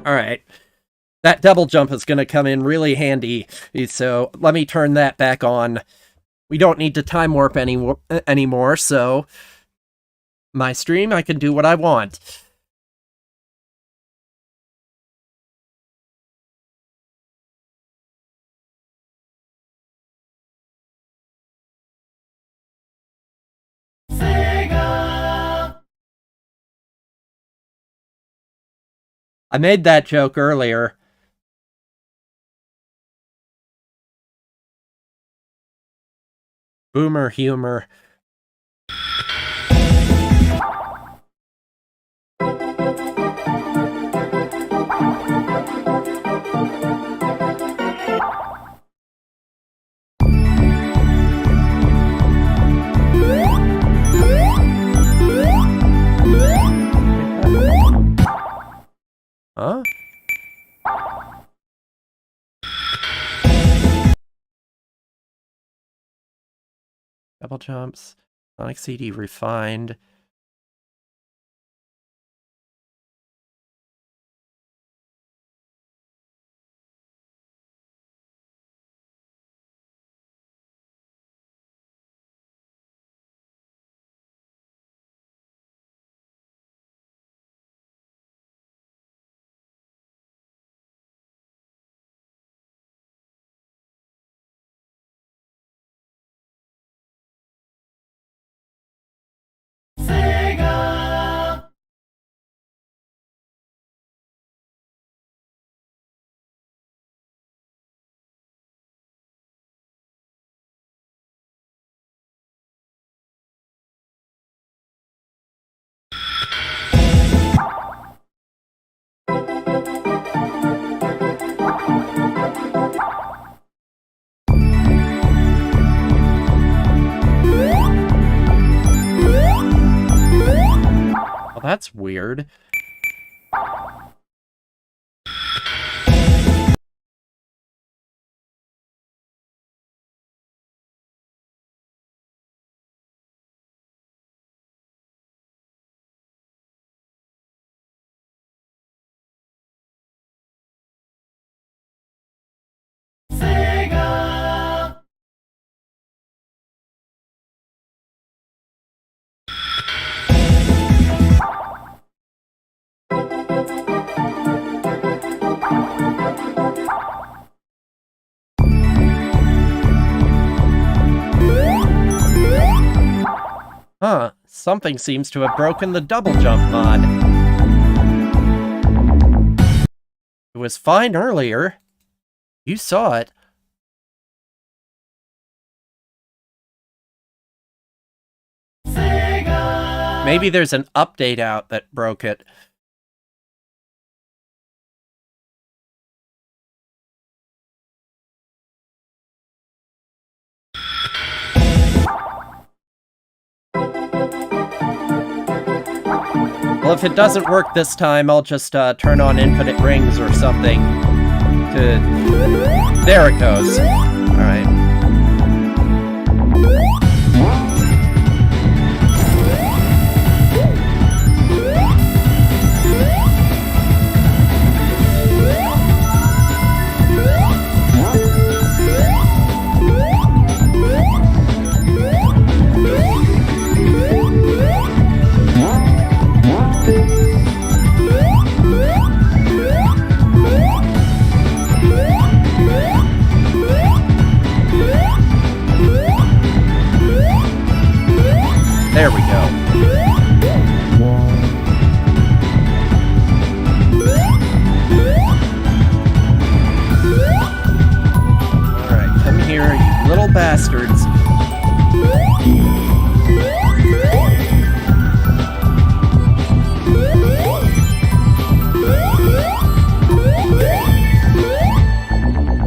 [SPEAKER 1] Alright, that double jump is going to come in really handy, so let me turn that back on. We don't need to time warp anymore, so my stream, I can do what I want.
[SPEAKER 3] Sega.
[SPEAKER 1] I made that joke earlier. Boomer humor. Huh? Double jumps. Sonic CD refined.
[SPEAKER 3] Sega.
[SPEAKER 1] Well, that's weird.
[SPEAKER 3] Sega.
[SPEAKER 1] Huh, something seems to have broken the double jump mod. It was fine earlier. You saw it.
[SPEAKER 3] Sega.
[SPEAKER 1] Maybe there's an update out that broke it. Well, if it doesn't work this time, I'll just turn on infinite rings or something. There it goes. Alright.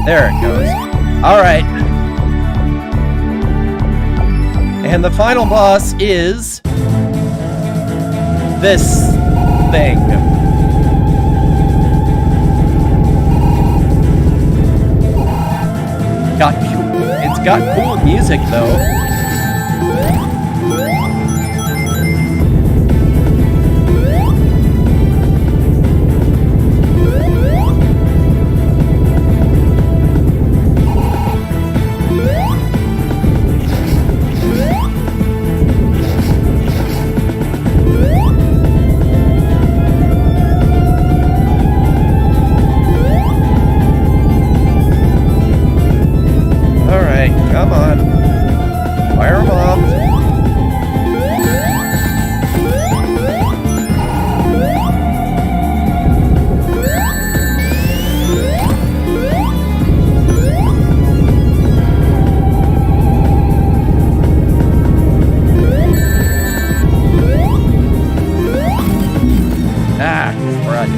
[SPEAKER 1] There it goes. Alright. And the final boss is... this thing. It's got cool music, though. Come on. Fire 'em off. Ah, crud.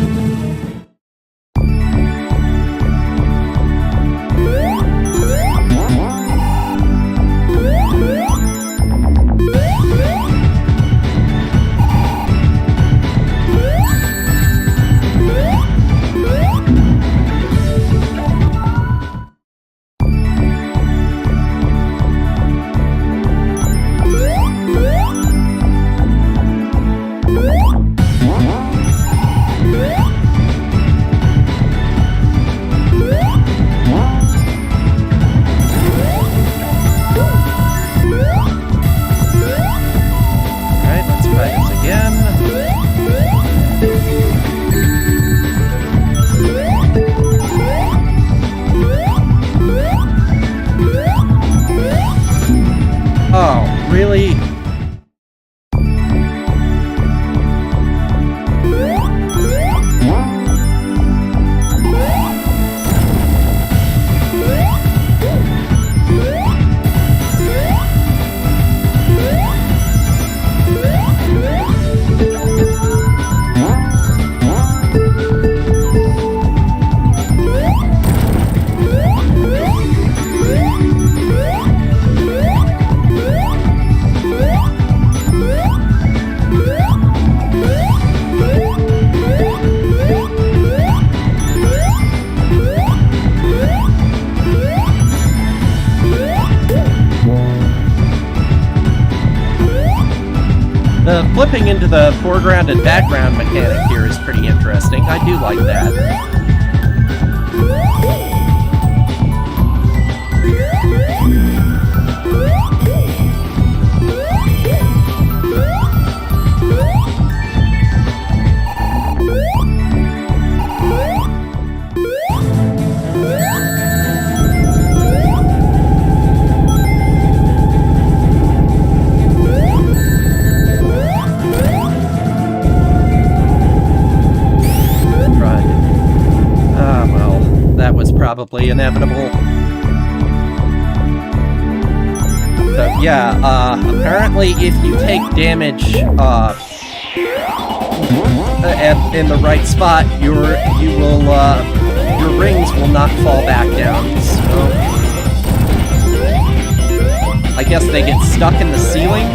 [SPEAKER 1] Really? The flipping into the foreground and background mechanic here is pretty interesting. I do like that. Probably inevitable. So yeah, apparently if you take damage in the right spot, your rings will not fall back down. So I guess they get stuck in the ceiling.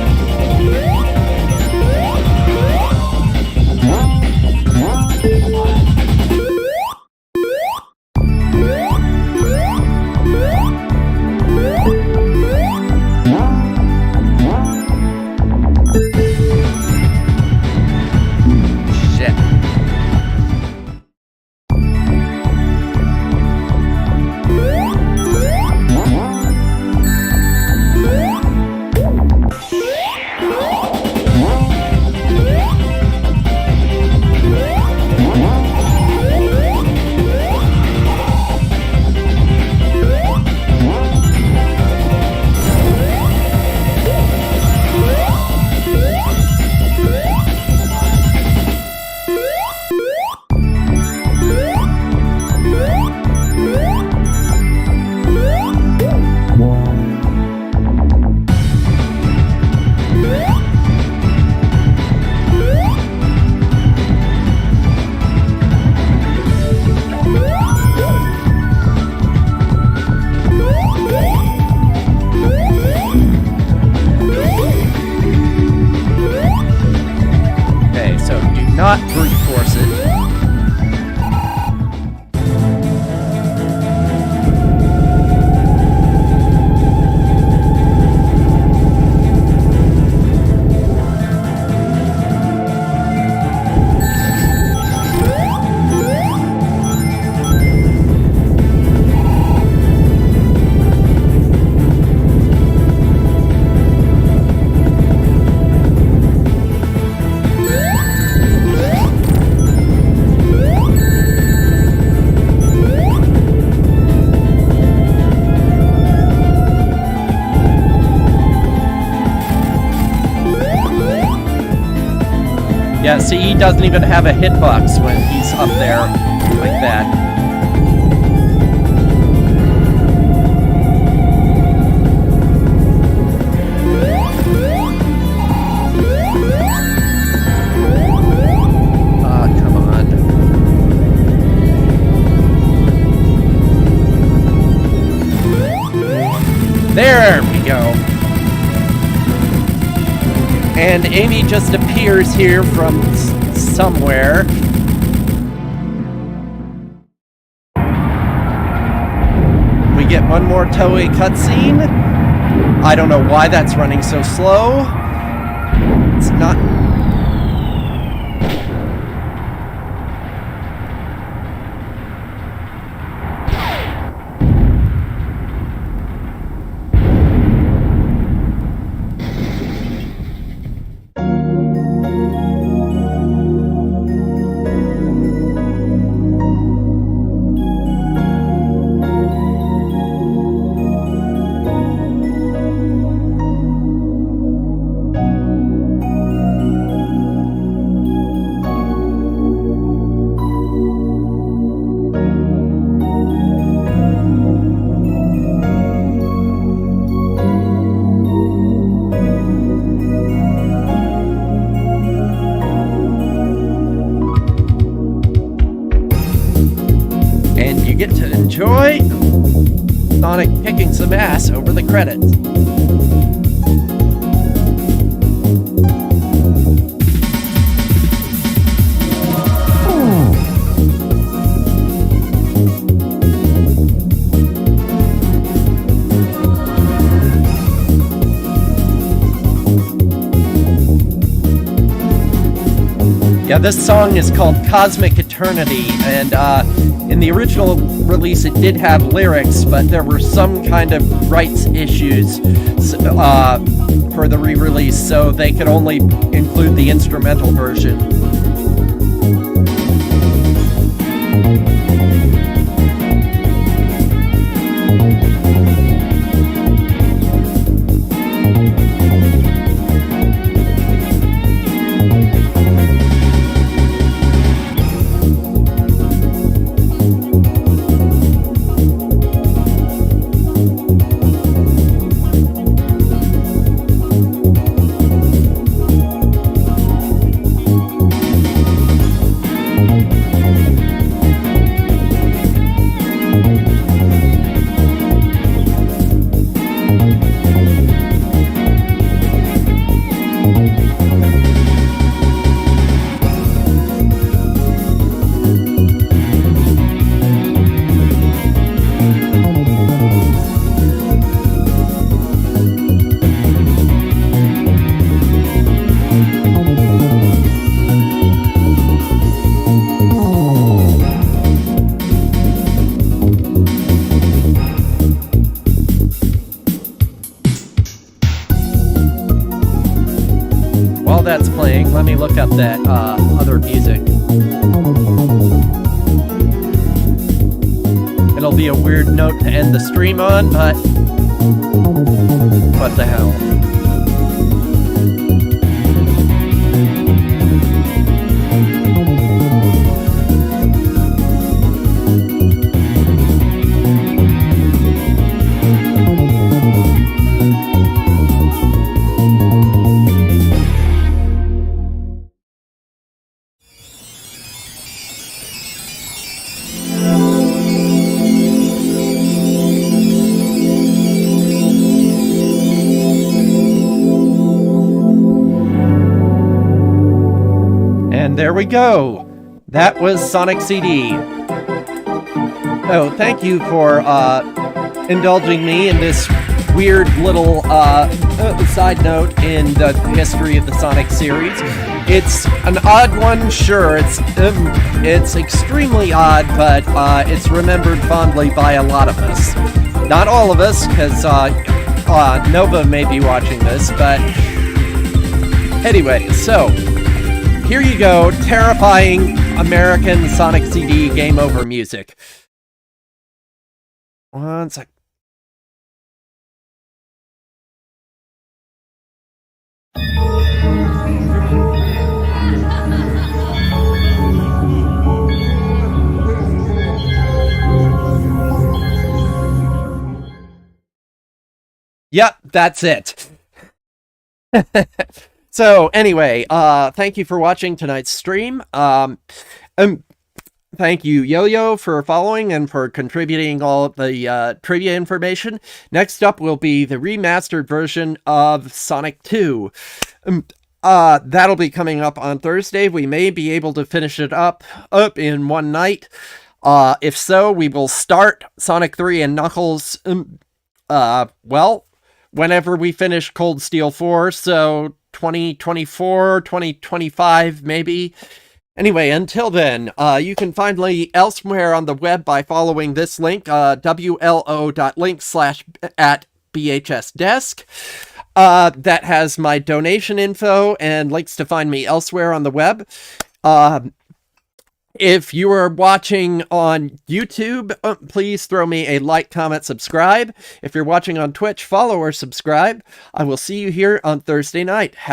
[SPEAKER 1] Yeah, see, he doesn't even have a hitbox when he's up there like that. Come on. There we go. And Amy just appears here from somewhere. We get one more Toei cutscene. I don't know why that's running so slow. It's not... Get to enjoy Sonic kicking some ass over the credits. Yeah, this song is called Cosmic Eternity, and in the original release it did have lyrics, but there were some kind of rights issues for the re-release, so they could only include the instrumental version. That's playing, let me look up that other music. It'll be a weird note to end the stream on, but what the hell. There we go. That was Sonic CD. Oh, thank you for indulging me in this weird little side note in the history of the Sonic series. It's an odd one, sure. It's extremely odd, but it's remembered fondly by a lot of us. Not all of us, because Nova may be watching this, but anyway, so here you go, terrifying American Sonic CD game over music. One sec. Yep, that's it. So anyway, thank you for watching tonight's stream. Thank you, Yo-Yo, for following and for contributing all of the trivia information. Next up will be the remastered version of Sonic 2. That'll be coming up on Thursday. We may be able to finish it up in one night. If so, we will start Sonic 3 and Knuckles, well, whenever we finish Cold Steel 4, so 2024, 2025, maybe. Anyway, until then, you can find me elsewhere on the web by following this link, wlo.link/@BHSdesk. That has my donation info and links to find me elsewhere on the web. If you are watching on YouTube, please throw me a like, comment, subscribe. If you're watching on Twitch, follow or subscribe. I will see you here on Thursday night. Have a